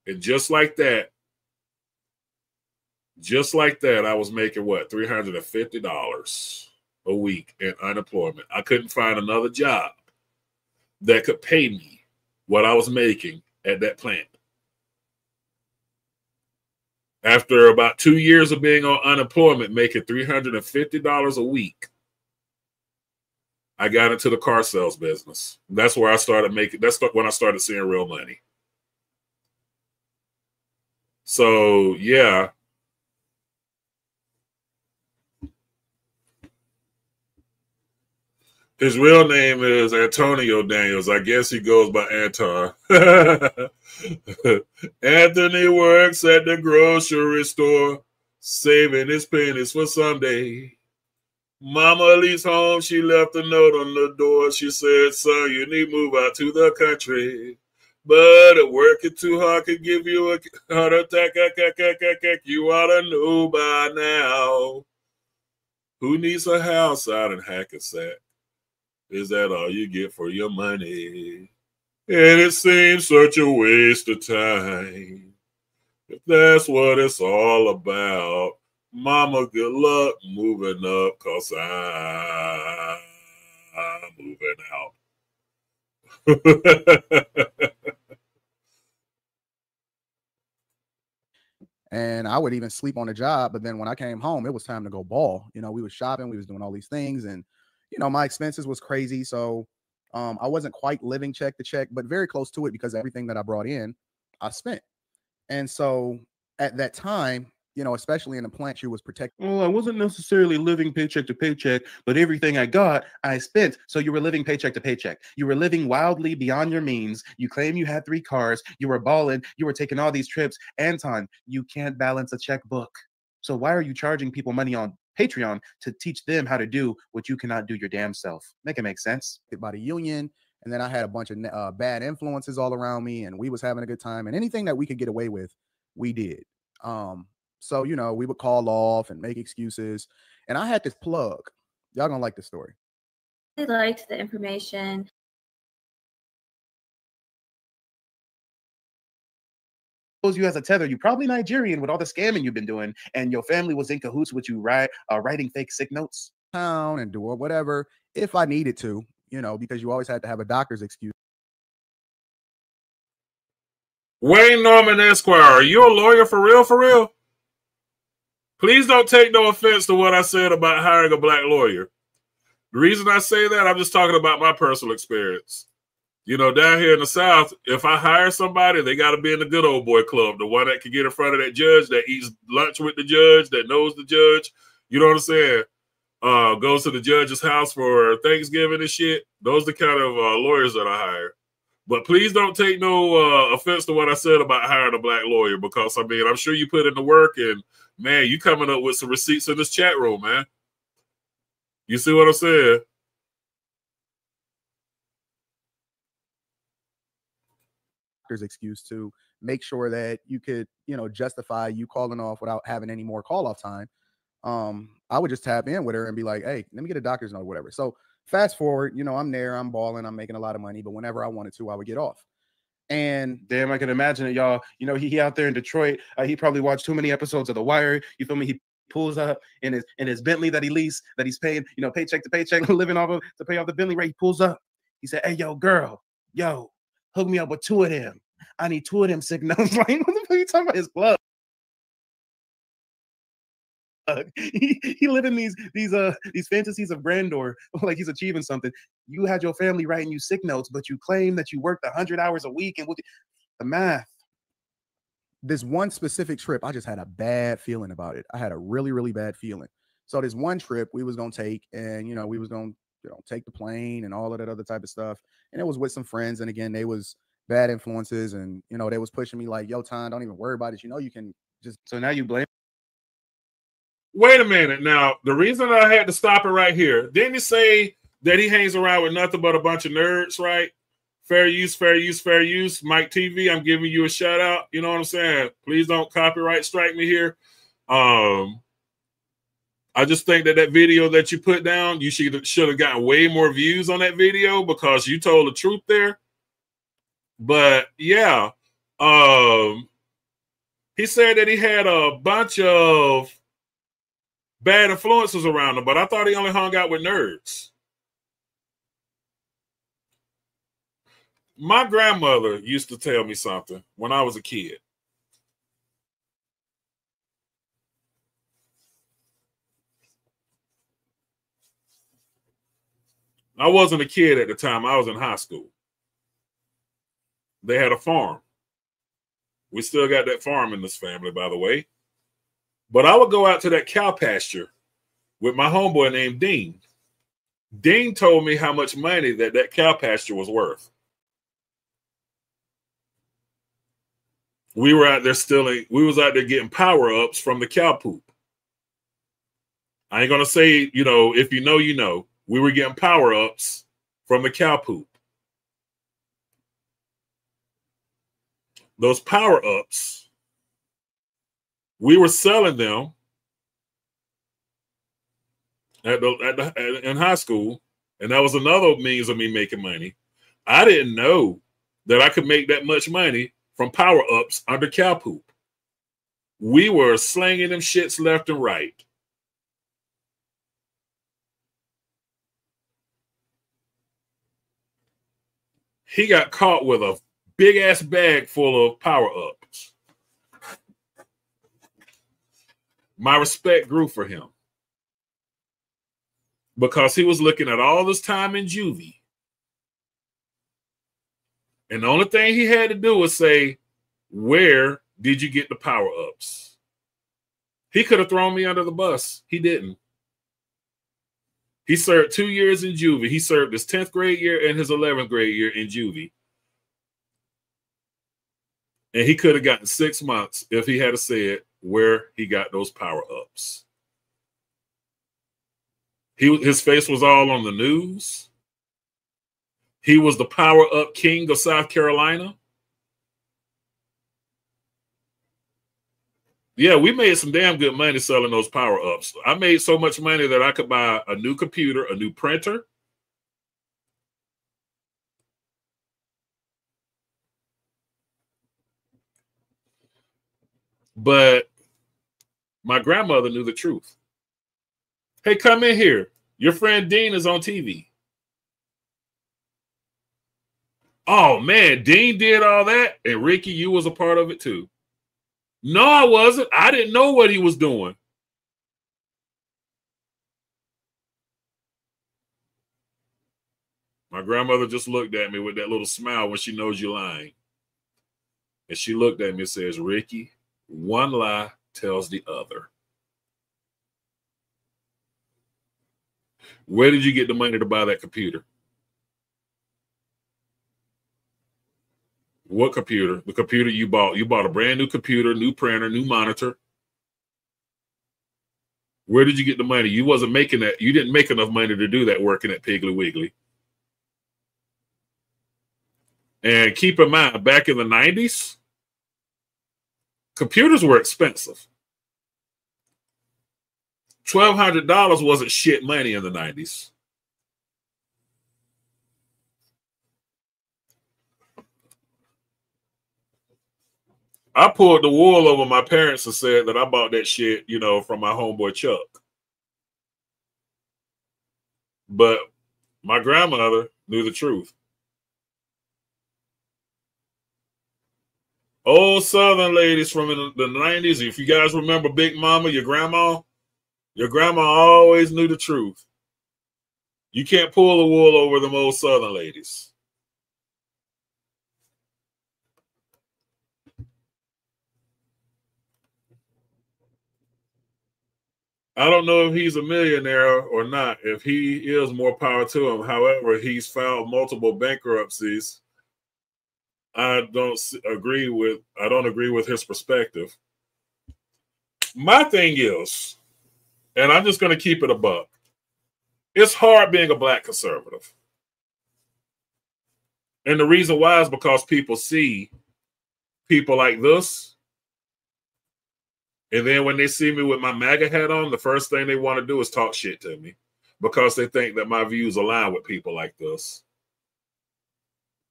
And just like that, I was making what, $350 a week in unemployment. I couldn't find another job that could pay me what I was making at that plant. After about 2 years of being on unemployment, making $350 a week, I got into the car sales business. That's where I started making, that's when I started seeing real money. So, yeah. His real name is Antonio Daniels. I guess he goes by Anton. Anthony works at the grocery store, saving his pennies for Sunday. Mama leaves home. She left a note on the door. She said, son, you need to move out to the country. But working too hard could give you a heart attack. You ought to know by now. Who needs a house out in Hackensack? Is that all you get for your money? And it seems such a waste of time. If that's what it's all about, mama, good luck moving up, cause I'm moving out. And I would even sleep on the job. But then when I came home, it was time to go ball. You know, we was shopping, we was doing all these things, and you know, my expenses was crazy. So I wasn't quite living check to check, but very close to it because everything that I brought in, I spent. And so at that time, you know, especially in the plant, she was protected. Well, I wasn't necessarily living paycheck to paycheck, but everything I got, I spent. So you were living paycheck to paycheck. You were living wildly beyond your means. You claim you had 3 cars. You were balling. You were taking all these trips. Anton, you can't balance a checkbook. So why are you charging people money on Patreon to teach them how to do what you cannot do your damn self? Make it make sense. By the union. And then I had a bunch of bad influences all around me, and we was having a good time, and anything that we could get away with, we did. So, you know, we would call off and make excuses. And I had this plug. Y'all gonna like this story. I liked the information. You as a tether, you're probably Nigerian with all the scamming you've been doing, and your family was in cahoots with you, writing fake sick notes. Town and doing whatever if I needed to, you know, because you always had to have a doctor's excuse. Wayne Norman Esquire, are you a lawyer for real, for real? Please don't take no offense to what I said about hiring a black lawyer. The reason I say that, I'm just talking about my personal experience. You know, down here in the South, if I hire somebody, they got to be in the good old boy club, the one that can get in front of that judge, that eats lunch with the judge, that knows the judge. You know what I'm saying? Goes to the judge's house for Thanksgiving and shit. Those are the kind of lawyers that I hire. But please don't take no offense to what I said about hiring a black lawyer, because, I mean, I'm sure you put in the work, and, man, you coming up with some receipts in this chat room, man. You see what I'm saying? There's excuse to make sure that you could, you know, justify you calling off without having any more call off time. I would just tap in with her and be like, hey, let me get a doctor's note or whatever. So fast forward, you know, I'm there, I'm balling, I'm making a lot of money, but whenever I wanted to, I would get off. And damn, I can imagine it, y'all. You know, he out there in Detroit. He probably watched too many episodes of The Wire. You feel me? He pulls up in his Bentley that he leased, that he's paying, you know, paycheck to paycheck, living off of to pay off the Bentley rate. He pulls up. He said, hey, yo, girl, yo, hook me up with 2 of them. I need 2 of them sick notes. Like, what the fuck are you talking about? His plug. He living these fantasies of grandeur, like he's achieving something. You had your family writing you sick notes, but you claim that you worked 100 hours a week, and the math. This one specific trip, I just had a bad feeling about it. I had a really, really bad feeling. So this one trip we was gonna take, and you know, we was gonna, you know, take the plane and all of that other type of stuff. And it was with some friends, and again, they was bad influences, and you know, they was pushing me like, yo, Tom, don't even worry about it. You know, you can just. So now you blame. Wait a minute. Now, the reason I had to stop it right here, didn't he say that he hangs around with nothing but a bunch of nerds, right? Fair use, fair use, fair use. Mike TV, I'm giving you a shout out. You know what I'm saying? Please don't copyright strike me here. I just think that video that you put down, you should have gotten way more views on that video, because you told the truth there. But yeah, he said that he had a bunch of bad influences around him, but I thought he only hung out with nerds. My grandmother used to tell me something when I was a kid. I wasn't a kid at the time. I was in high school. They had a farm. We still got that farm in this family, by the way. But I would go out to that cow pasture with my homeboy named Dean. Dean told me how much money that cow pasture was worth. We were out there stealing. We was out there getting power-ups from the cow poop. I ain't going to say, you know, if you know, you know. We were getting power-ups from the cow poop. Those power-ups, we were selling them in high school, and that was another means of me making money. I didn't know that I could make that much money from power-ups under cow poop. We were slanging them shits left and right. He got caught with a big-ass bag full of power-ups. My respect grew for him because he was looking at all this time in juvie. And the only thing he had to do was say, where did you get the power-ups? He could have thrown me under the bus. He didn't. He served 2 years in juvie. He served his 10th grade year and his 11th grade year in juvie. And he could have gotten 6 months if he had said where he got those power-ups. His face was all on the news. He was the power-up king of South Carolina. Yeah, we made some damn good money selling those power-ups. I made so much money that I could buy a new computer, a new printer. But my grandmother knew the truth. Hey, come in here. Your friend Dean is on TV. Oh, man, Dean did all that, and Ricky, you was a part of it too. No, I wasn't. I didn't know what he was doing. My grandmother just looked at me with that little smile when she knows you're lying. And she looked at me and says, Ricky, one lie tells the other. Where did you get the money to buy that computer? What computer? The computer you bought. You bought a brand new computer, new printer, new monitor. Where did you get the money? You wasn't making that. You didn't make enough money to do that working at Piggly Wiggly. And keep in mind, back in the 90s, computers were expensive. $1,200 wasn't shit money in the 90s. I pulled the wool over my parents and said that I bought that shit, you know, from my homeboy Chuck. But my grandmother knew the truth. Old Southern ladies from the 90s, if you guys remember Big Mama, your grandma always knew the truth. You can't pull the wool over them old Southern ladies. I don't know if he's a millionaire or not. If he is, more power to him. However, he's filed multiple bankruptcies. I don't agree with his perspective. My thing is, and I'm just going to keep it a buck, it's hard being a black conservative. And the reason why is because people see people like this, and then when they see me with my MAGA hat on, the first thing they want to do is talk shit to me because they think that my views align with people like this.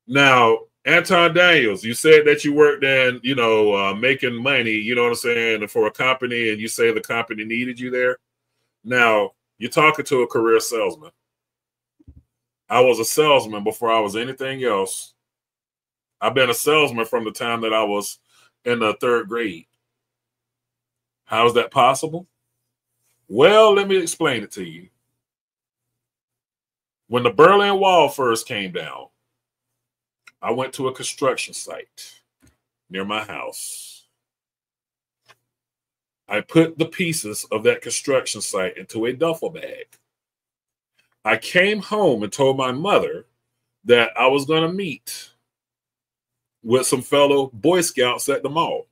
Now, Anton Daniels, you said that you worked in, you know, making money, you know what I'm saying, for a company, and you say the company needed you there. Now, you're talking to a career salesman. I was a salesman before I was anything else. I've been a salesman from the time that I was in the 3rd grade. How is that possible? Well, let me explain it to you. When the Berlin Wall first came down, I went to a construction site near my house. I put the pieces of that construction site into a duffel bag. I came home and told my mother that I was going to meet with some fellow Boy Scouts at the mall.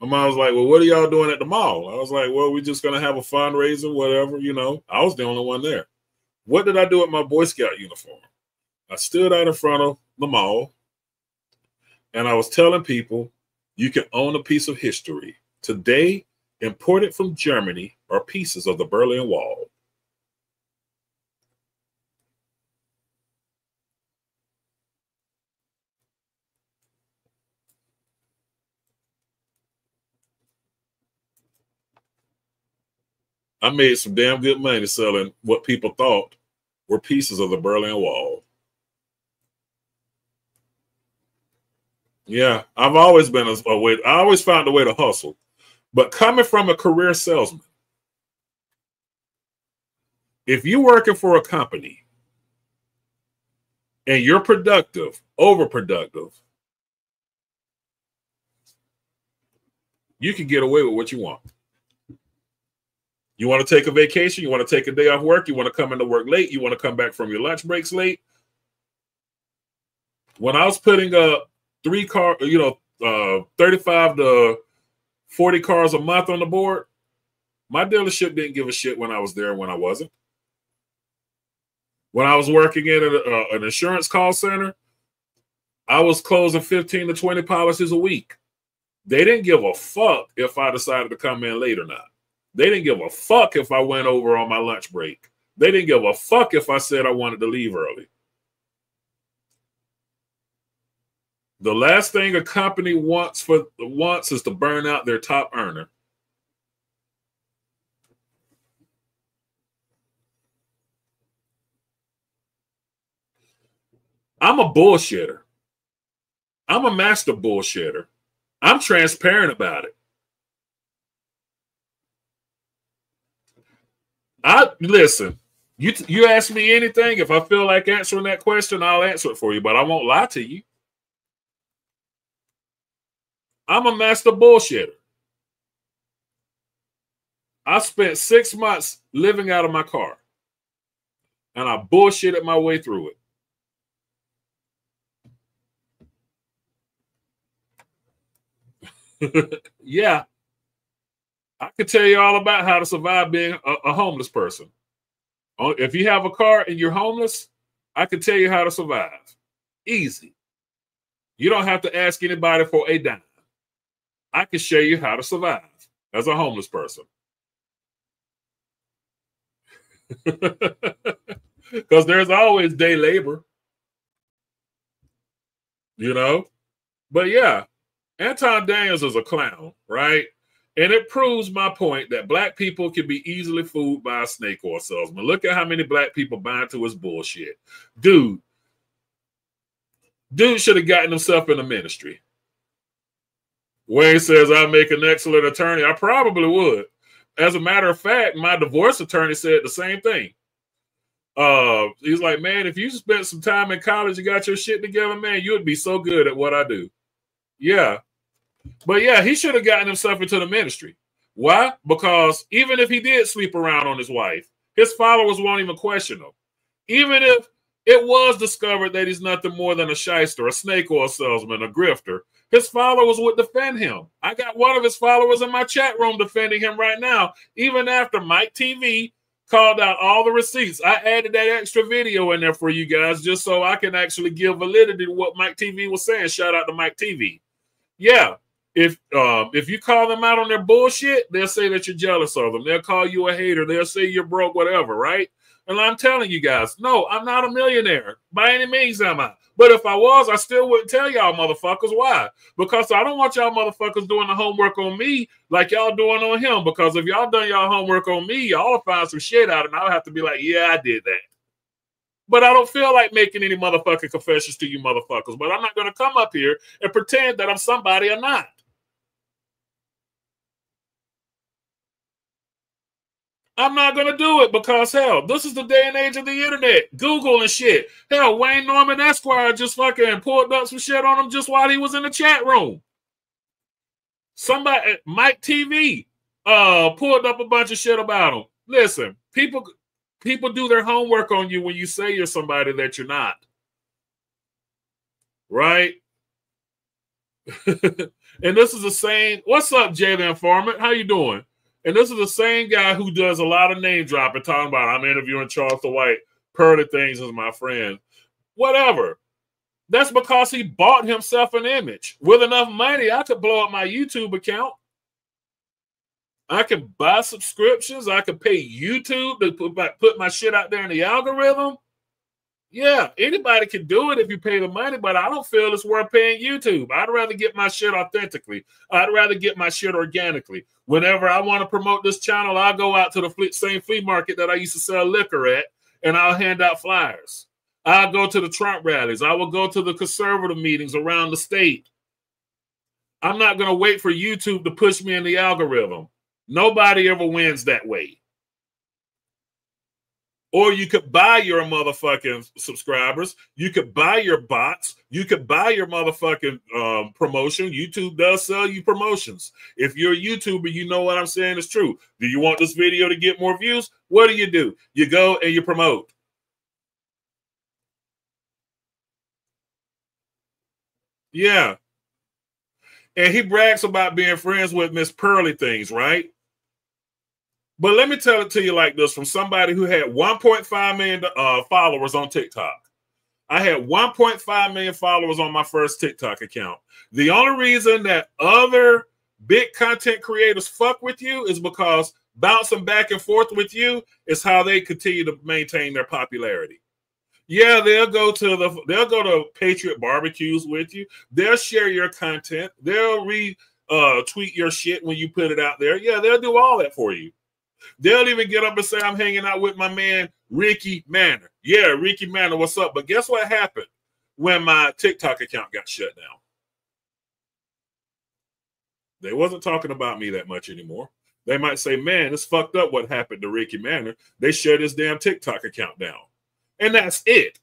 My mom was like, well, what are y'all doing at the mall? I was like, well, we're just going to have a fundraiser, whatever, you know. I was the only one there. What did I do with my Boy Scout uniform? I stood out in front of the mall, and I was telling people, you can own a piece of history. Today, imported from Germany are pieces of the Berlin Wall. I made some damn good money selling what people thought were pieces of the Berlin Wall. Yeah, I've always been a way. I always found a way to hustle. But coming from a career salesman, if you're working for a company and you're productive, overproductive, you can get away with what you want. You want to take a vacation, you want to take a day off work, you want to come into work late, you want to come back from your lunch breaks late. When I was putting up 35 to 40 cars a month on the board, my dealership didn't give a shit when I was there and when I wasn't. When I was working in an insurance call center, I was closing 15 to 20 policies a week. They didn't give a fuck if I decided to come in late or not. They didn't give a fuck if I went over on my lunch break. They didn't give a fuck if I said I wanted to leave early. The last thing a company wants is to burn out their top earner. I'm a bullshitter. I'm a master bullshitter. I'm transparent about it. Listen, you ask me anything, if I feel like answering that question, I'll answer it for you, but I won't lie to you. I'm a master bullshitter. I spent 6 months living out of my car, and I bullshitted my way through it. Yeah. I could tell you all about how to survive being a homeless person. If you have a car and you're homeless, I can tell you how to survive. Easy. You don't have to ask anybody for a dime. I can show you how to survive as a homeless person. Because there's always day labor. You know? But yeah, Anton Daniels is a clown, right? And it proves my point that black people can be easily fooled by a snake oil salesman. Look at how many black people buy into his bullshit. Dude should have gotten himself in the ministry. Wayne says, I make an excellent attorney. I probably would. As a matter of fact, my divorce attorney said the same thing. He's like, man, if you spent some time in college and got your shit together, man, you would be so good at what I do. Yeah. But yeah, he should have gotten himself into the ministry. Why? Because even if he did sleep around on his wife, his followers won't even question him. Even if it was discovered that he's nothing more than a shyster, a snake oil salesman, a grifter, his followers would defend him. I got one of his followers in my chat room defending him right now, even after Mike TV called out all the receipts. I added that extra video in there for you guys just so I can actually give validity to what Mike TV was saying. Shout out to Mike TV. Yeah. If you call them out on their bullshit, they'll say that you're jealous of them. They'll call you a hater. They'll say you're broke, whatever, right? And I'm telling you guys, no, I'm not a millionaire. By any means am I. But if I was, I still wouldn't tell y'all motherfuckers. Why? Because I don't want y'all motherfuckers doing the homework on me like y'all doing on him. Because if y'all done y'all homework on me, y'all will find some shit out and I'll have to be like, yeah, I did that. But I don't feel like making any motherfucking confessions to you motherfuckers. But I'm not going to come up here and pretend that I'm somebody or not. I'm not going to do it because, hell, this is the day and age of the internet. Google and shit. Hell, Wayne Norman Esquire just fucking pulled up some shit on him just while he was in the chat room. Somebody, Mike TV, pulled up a bunch of shit about him. Listen, People do their homework on you when you say you're somebody that you're not. Right? And this is the same. What's up, Jay the Informant? How you doing? And this is the same guy who does a lot of name dropping, talking about I'm interviewing Charles the White. Pearly Things is my friend. Whatever. That's because he bought himself an image. With enough money, I could blow up my YouTube account. I could buy subscriptions. I could pay YouTube to put my shit out there in the algorithm. Yeah, anybody can do it if you pay the money, but I don't feel it's worth paying YouTube. I'd rather get my shit authentically. I'd rather get my shit organically. Whenever I want to promote this channel, I'll go out to the same flea market that I used to sell liquor at, and I'll hand out flyers. I'll go to the Trump rallies. I will go to the conservative meetings around the state. I'm not going to wait for YouTube to push me in the algorithm. Nobody ever wins that way. Or you could buy your motherfucking subscribers. You could buy your bots. You could buy your motherfucking promotion. YouTube does sell you promotions. If you're a YouTuber, you know what I'm saying is true. Do you want this video to get more views? What do? You go and you promote. Yeah. And he brags about being friends with Miss Pearly Things, right? But let me tell it to you like this from somebody who had 1.5 million followers on TikTok. I had 1.5 million followers on my first TikTok account. The only reason that other big content creators fuck with you is because bouncing back and forth with you is how they continue to maintain their popularity. Yeah, they'll go to Patriot barbecues with you. They'll share your content. They'll retweet your shit when you put it out there. Yeah, they'll do all that for you. They'll even get up and say, I'm hanging out with my man, Ricky Manor. Yeah, Ricky Manor, what's up? But guess what happened when my TikTok account got shut down? They wasn't talking about me that much anymore. They might say, man, it's fucked up what happened to Ricky Manor. They shut his damn TikTok account down. And that's it.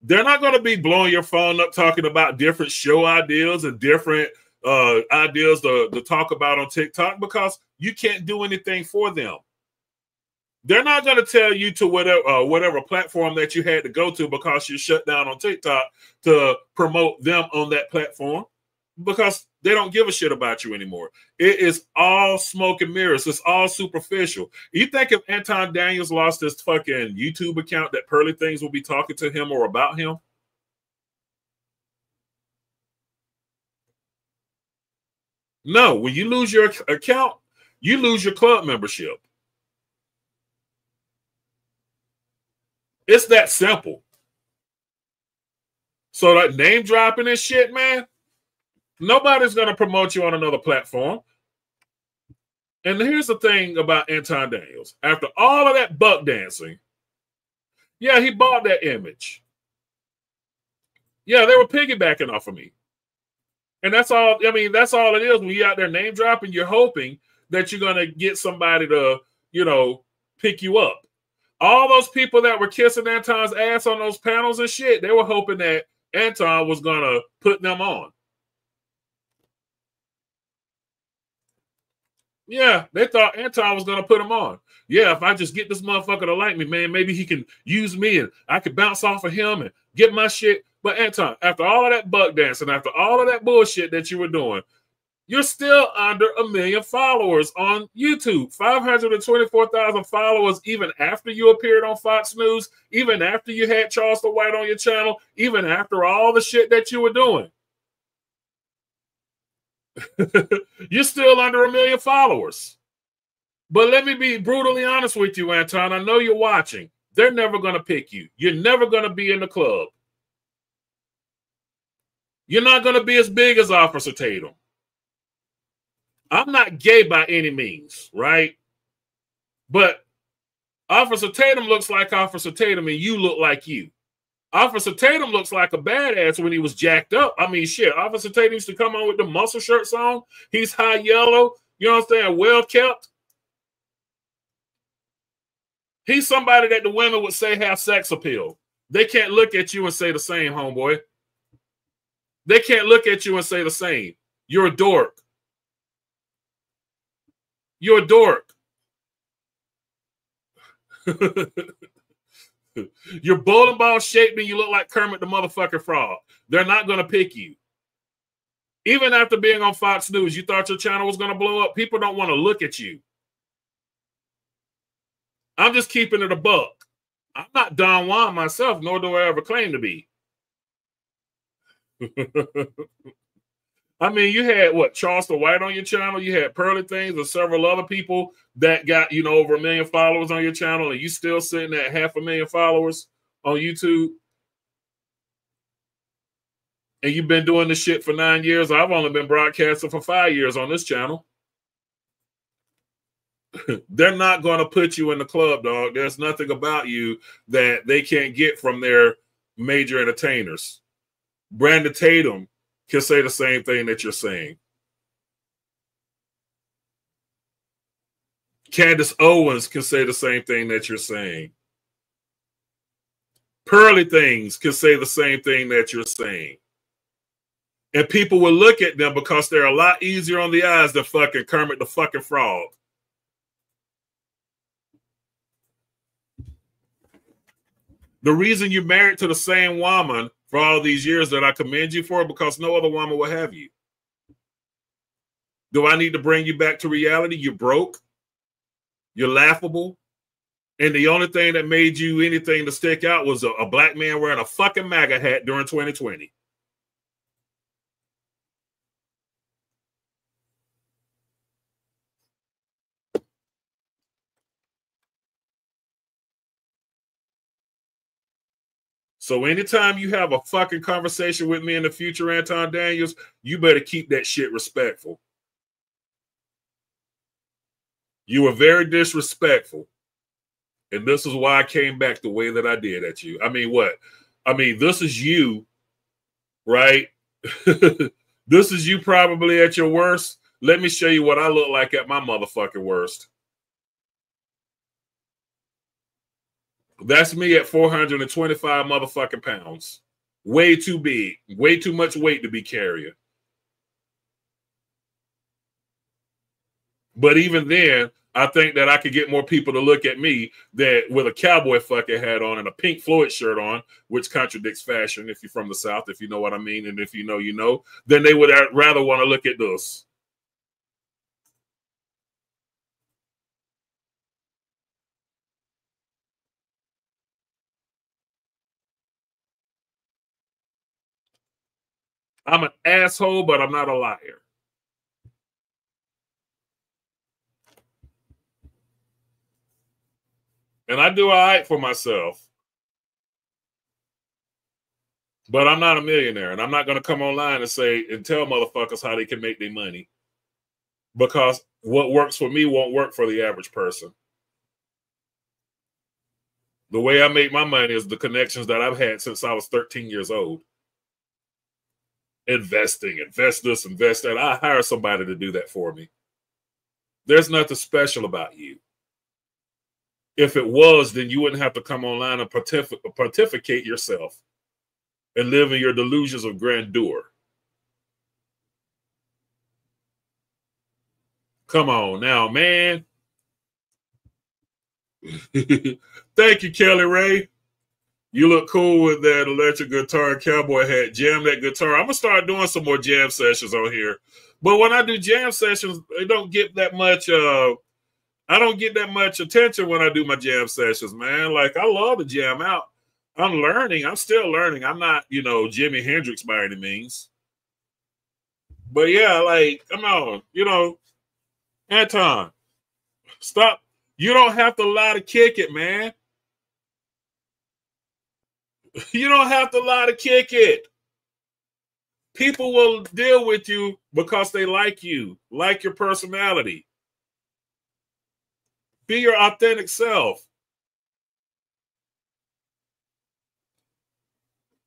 They're not going to be blowing your phone up talking about different show ideas and different ideas to talk about on TikTok because you can't do anything for them. They're not going to tell you to whatever platform that you had to go to because you're shut down on TikTok to promote them on that platform because they don't give a shit about you anymore. It is all smoke and mirrors. It's all superficial. You think if Anton Daniels lost his fucking YouTube account that Pearly Things will be talking to him or about him? No, when you lose your account, you lose your club membership. It's that simple. So that name dropping and shit, man, nobody's going to promote you on another platform. And here's the thing about Anton Daniels. After all of that buck dancing, yeah, he bought that image. Yeah, they were piggybacking off of me. And that's all, I mean, that's all it is. When you're out there name dropping, you're hoping that you're going to get somebody to, you know, pick you up. All those people that were kissing Anton's ass on those panels and shit, they were hoping that Anton was going to put them on. Yeah, they thought Anton was going to put them on. Yeah, if I just get this motherfucker to like me, man, maybe he can use me and I could bounce off of him and get my shit. But Anton, after all of that buck dancing, after all of that bullshit that you were doing, you're still under 1 million followers on YouTube. 524,000 followers even after you appeared on Fox News, even after you had Charles the White on your channel, even after all the shit that you were doing. You're still under 1 million followers. But let me be brutally honest with you, Anton. I know you're watching. They're never going to pick you. You're never going to be in the club. You're not going to be as big as Officer Tatum. I'm not gay by any means, right? But Officer Tatum looks like Officer Tatum and you look like you. Officer Tatum looks like a badass when he was jacked up. I mean, shit, Officer Tatum used to come on with the muscle shirts on. He's high yellow. You know what I'm saying? Well kept. He's somebody that the women would say have sex appeal. They can't look at you and say the same, homeboy. They can't look at you and say the same. You're a dork. You're a dork. You're bowling ball shaped and you look like Kermit the motherfucking Frog. They're not going to pick you. Even after being on Fox News, you thought your channel was going to blow up. People don't want to look at you. I'm just keeping it a buck. I'm not Don Juan myself, nor do I ever claim to be. I mean, you had what, Charleston White on your channel, you had Pearly Things and several other people that got, you know, over 1 million followers on your channel, and you still sitting at 500,000 followers on YouTube. And you've been doing this shit for 9 years. I've only been broadcasting for 5 years on this channel. They're not going to put you in the club, dog. There's nothing about you that they can't get from their major entertainers. Brandon Tatum can say the same thing that you're saying. Candace Owens can say the same thing that you're saying. Pearly Things can say the same thing that you're saying. And people will look at them because they're a lot easier on the eyes than fucking Kermit the fucking Frog. The reason you're married to the same woman for all these years that I commend you for, because no other woman will have you. Do I need to bring you back to reality? You're broke. You're laughable. And the only thing that made you anything to stick out was a black man wearing a fucking MAGA hat during 2020. So anytime you have a fucking conversation with me in the future, Anton Daniels, you better keep that shit respectful. You were very disrespectful. And this is why I came back the way that I did at you. I mean, what? I mean, this is you, right? This is you probably at your worst. Let me show you what I look like at my motherfucking worst. That's me at 425 motherfucking pounds. Way too big. Way too much weight to be carrying. But even then, I think that I could get more people to look at me that with a cowboy fucking hat on and a Pink Floyd shirt on, which contradicts fashion if you're from the South, if you know what I mean, and if you know, you know, then they would rather want to look at this. I'm an asshole, but I'm not a liar. And I do all right for myself. But I'm not a millionaire. And I'm not going to come online and say and tell motherfuckers how they can make their money. Because what works for me won't work for the average person. The way I make my money is the connections that I've had since I was 13 years old. Investing, invest this, invest that. I hire somebody to do that for me. There's nothing special about you. If it was, then you wouldn't have to come online and pontificate yourself and live in your delusions of grandeur. Come on now, man. Thank you, Kelly Ray. You look cool with that electric guitar and cowboy hat. Jam that guitar. I'm going to start doing some more jam sessions on here. But when I do jam sessions, they don't get that much, I don't get that much attention when I do my jam sessions, man. Like, I love to jam out. I'm learning. I'm still learning. I'm not, you know, Jimi Hendrix by any means. But yeah, like, come on. You know, Anton, stop. You don't have to lie to kick it, man. You don't have to lie to kick it. People will deal with you because they like you, like your personality. Be your authentic self.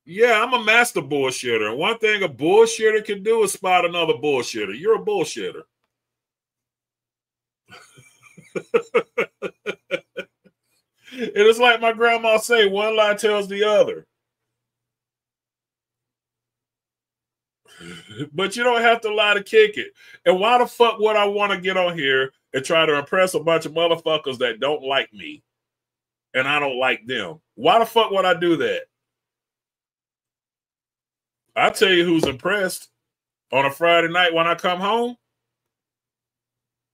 Yeah, I'm a master bullshitter. And one thing a bullshitter can do is spot another bullshitter. You're a bullshitter. It is like my grandma say, one lie tells the other. But you don't have to lie to kick it. And why the fuck would I want to get on here and try to impress a bunch of motherfuckers that don't like me? and I don't like them. Why the fuck would I do that? I tell you who's impressed on a Friday night when I come home.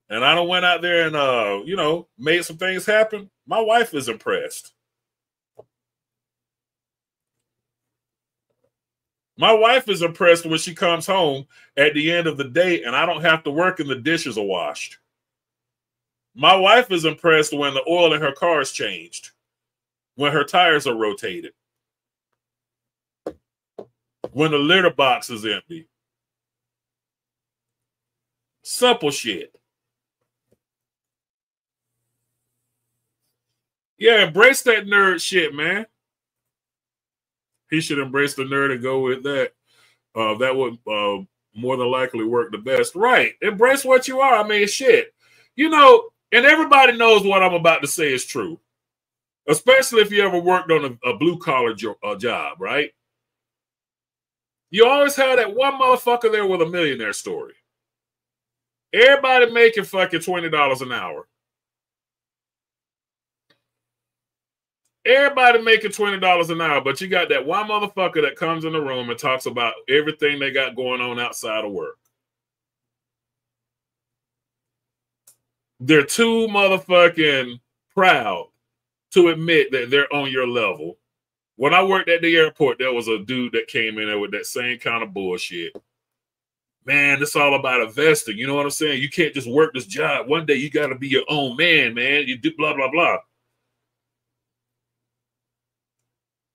And I done went out there and, you know, made some things happen. My wife is impressed. My wife is impressed when she comes home at the end of the day and I don't have to work and the dishes are washed. My wife is impressed when the oil in her car is changed, when her tires are rotated, when the litter box is empty. Simple shit. Yeah, embrace that nerd shit, man. He should embrace the nerd and go with that. That would more than likely work the best. Right. Embrace what you are. I mean, shit. You know, and everybody knows what I'm about to say is true. Especially if you ever worked on a blue-collar job, right? You always have that one motherfucker there with a millionaire story. Everybody making fucking $20 an hour. Everybody making $20 an hour, but you got that one motherfucker that comes in the room and talks about everything they got going on outside of work. They're too motherfucking proud to admit that they're on your level. When I worked at the airport, there was a dude that came in there with that same kind of bullshit. Man, it's all about investing. You know what I'm saying? You can't just work this job. One day you got to be your own man, man. You do blah, blah, blah.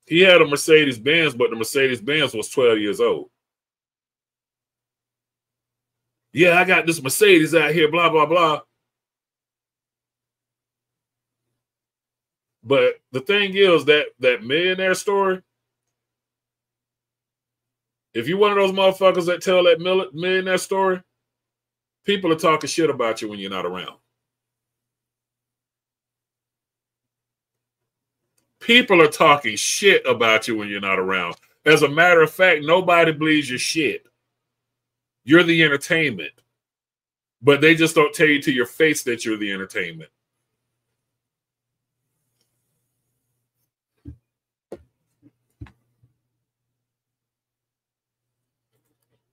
He had a Mercedes-Benz, but the Mercedes-Benz was 12 years old. Yeah, I got this Mercedes out here, blah, blah, blah. But the thing is that millionaire story, if you're one of those motherfuckers that tell that millionaire story, people are talking shit about you when you're not around. People are talking shit about you when you're not around. As a matter of fact, nobody believes your shit. You're the entertainment. But they just don't tell you to your face that you're the entertainment.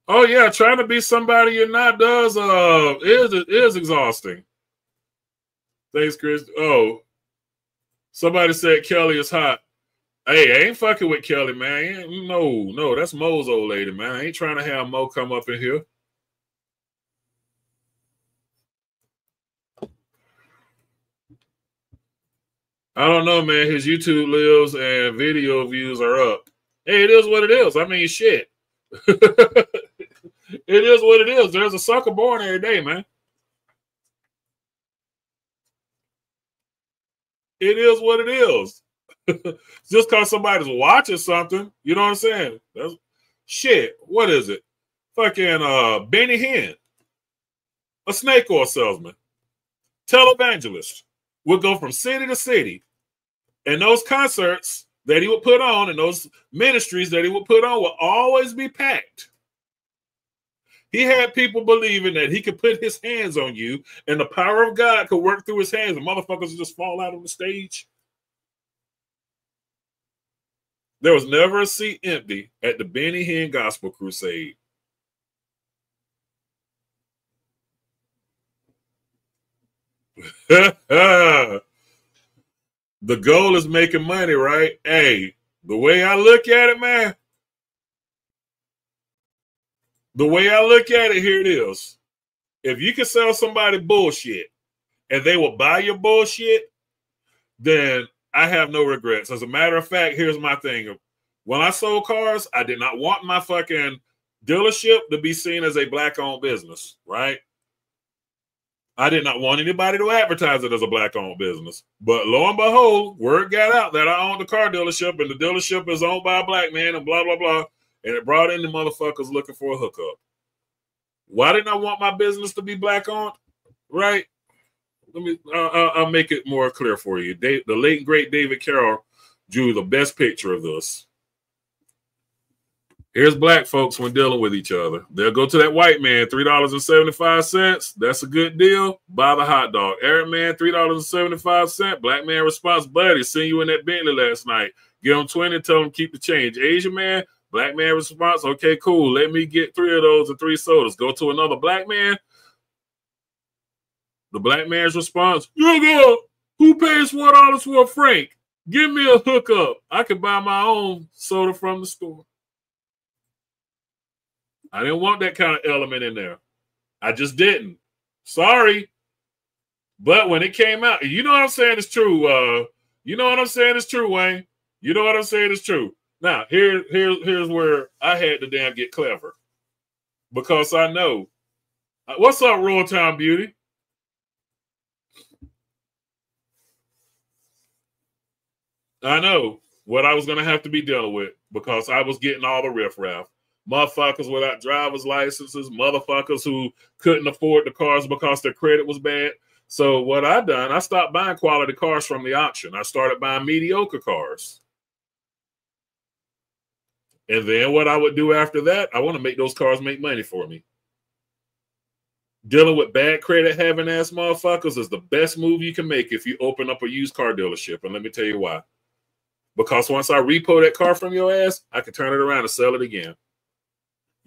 Oh yeah, trying to be somebody you're not is exhausting. Thanks, Chris. Oh, somebody said Kelly is hot. Hey, I ain't fucking with Kelly, man. No, that's Mo's old lady, man. I ain't trying to have Mo come up in here. I don't know, man. His YouTube lives and video views are up. Hey, it is what it is. I mean, shit. It is what it is. There's a sucker born every day, man. It is what it is. Just because somebody's watching something, you know what I'm saying? That's shit. What is it? Fucking Benny Hinn, a snake oil salesman, televangelist, would go from city to city, and those concerts that he would put on and those ministries that he would put on would always be packed. He had people believing that he could put his hands on you and the power of God could work through his hands and motherfuckers would just fall out on the stage. There was never a seat empty at the Benny Hinn Gospel Crusade. The goal is making money, right? Hey, the way I look at it, man, the way I look at it, here it is. If you can sell somebody bullshit and they will buy your bullshit, then I have no regrets. As a matter of fact, here's my thing. When I sold cars, I did not want my fucking dealership to be seen as a black-owned business, right? I did not want anybody to advertise it as a black-owned business. But lo and behold, word got out that I owned the car dealership and the dealership is owned by a black man and blah, blah, blah. And it brought in the motherfuckers looking for a hookup. Why didn't I want my business to be black-owned? Right? I'll make it more clear for you. The late and great David Carroll drew the best picture of this. Here's black folks when dealing with each other. They'll go to that white man, $3.75. That's a good deal. Buy the hot dog. Arab man, $3.75. Black man response, buddy, seen you in that Bentley last night. Give him 20, tell him keep the change. Asian man, black man response, okay, cool. Let me get 3 of those and 3 sodas. Go to another black man. The black man's response, yo, who pays $4 for a frank? Give me a hookup. I can buy my own soda from the store. I didn't want that kind of element in there. I just didn't. Sorry. But when it came out, you know what I'm saying is true. You know what I'm saying is true, Wayne. You know what I'm saying is true. Now, here's where I had to damn get clever. Because I know. What's up, Royal Town Beauty? I know what I was going to have to be dealing with because I was getting all the riffraff. Motherfuckers without driver's licenses, motherfuckers who couldn't afford the cars because their credit was bad. So what I done, I stopped buying quality cars from the auction. I started buying mediocre cars. And then what I would do after that, I want to make those cars make money for me. Dealing with bad credit having ass motherfuckers is the best move you can make if you open up a used car dealership. And let me tell you why. Because once I repo that car from your ass, I can turn it around and sell it again.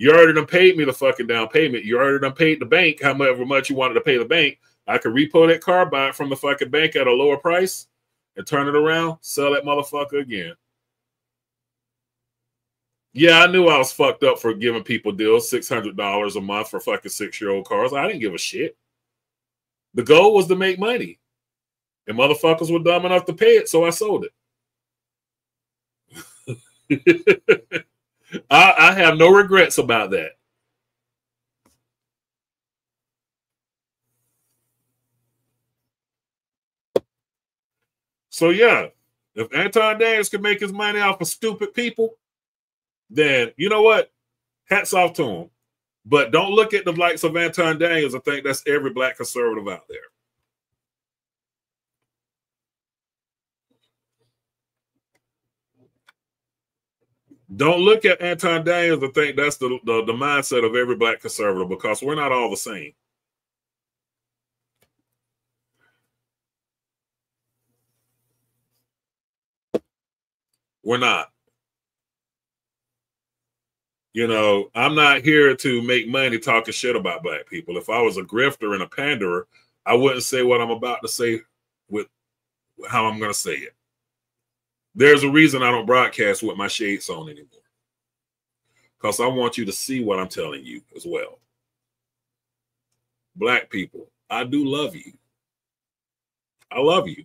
You already done paid me the fucking down payment. You already done paid the bank however much you wanted to pay the bank. I could repo that car, buy it from the fucking bank at a lower price, and turn it around, sell that motherfucker again. Yeah, I knew I was fucked up for giving people deals, $600 a month for fucking 6-year-old cars. I didn't give a shit. The goal was to make money. And motherfuckers were dumb enough to pay it, so I sold it. I have no regrets about that. So yeah, if Anton Daniels can make his money off of stupid people, then you know what? Hats off to him. But don't look at the likes of Anton Daniels and think that's every black conservative out there. Don't look at Anton Daniels and think that's the mindset of every black conservative, because we're not all the same. We're not. You know, I'm not here to make money talking shit about black people. If I was a grifter and a panderer, I wouldn't say what I'm about to say with how I'm going to say it. There's a reason I don't broadcast with my shades on anymore. Because I want you to see what I'm telling you as well. Black people, I do love you. I love you.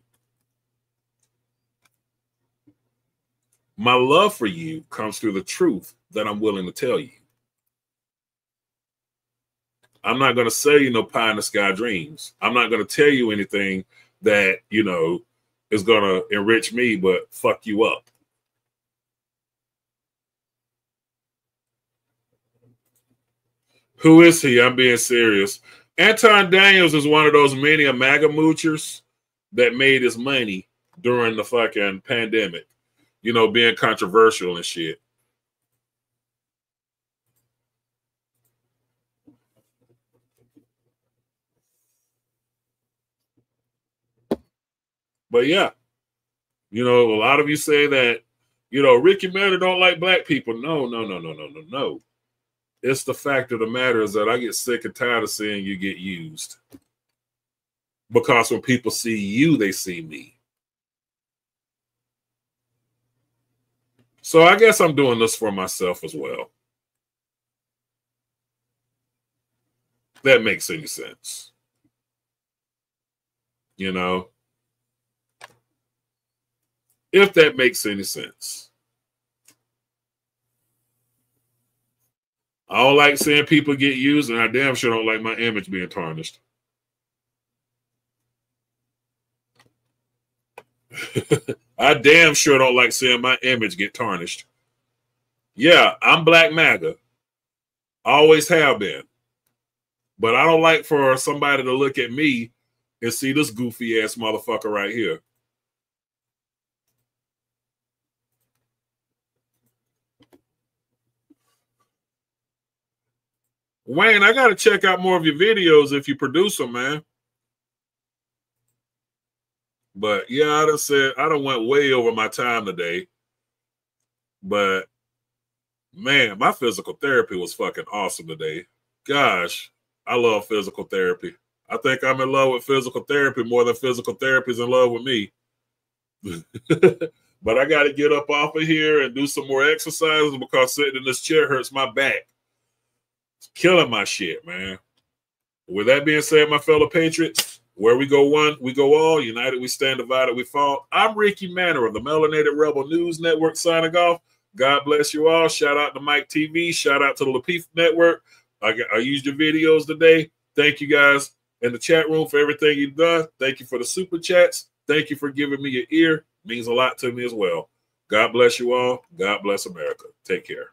My love for you comes through the truth that I'm willing to tell you. I'm not going to sell you no pie in the sky dreams. I'm not going to tell you anything that, you know, is going to enrich me, but fuck you up. Who is he? I'm being serious. Anton Daniels is one of those many MAGA moochers that made his money during the fucking pandemic. You know, being controversial and shit. But yeah, you know, a lot of you say that, you know, Ricky Matter don't like black people. No. It's the fact of the matter is that I get sick and tired of seeing you get used. Because when people see you, they see me. So I guess I'm doing this for myself as well. If that makes any sense. You know? If that makes any sense. I don't like seeing people get used, and I damn sure don't like my image being tarnished. I damn sure don't like seeing my image get tarnished. Yeah, I'm Black MAGA. Always have been. But I don't like for somebody to look at me and see this goofy ass motherfucker right here. Wayne, I got to check out more of your videos if you produce them, man. But yeah, I done went way over my time today. But man, my physical therapy was fucking awesome today. Gosh, I love physical therapy. I think I'm in love with physical therapy more than physical therapy is in love with me. But I got to get up off of here and do some more exercises because sitting in this chair hurts my back. It's killing my shit, man. With that being said, my fellow patriots, where we go one, we go all. United we stand, divided we fall. I'm Ricky Manor of the Melanated Rebel News Network signing off. God bless you all. Shout out to Mike TV. Shout out to the Lapeef Network. I used your videos today. Thank you guys in the chat room for everything you've done. Thank you for the super chats. Thank you for giving me your ear. Means a lot to me as well. God bless you all. God bless America. Take care.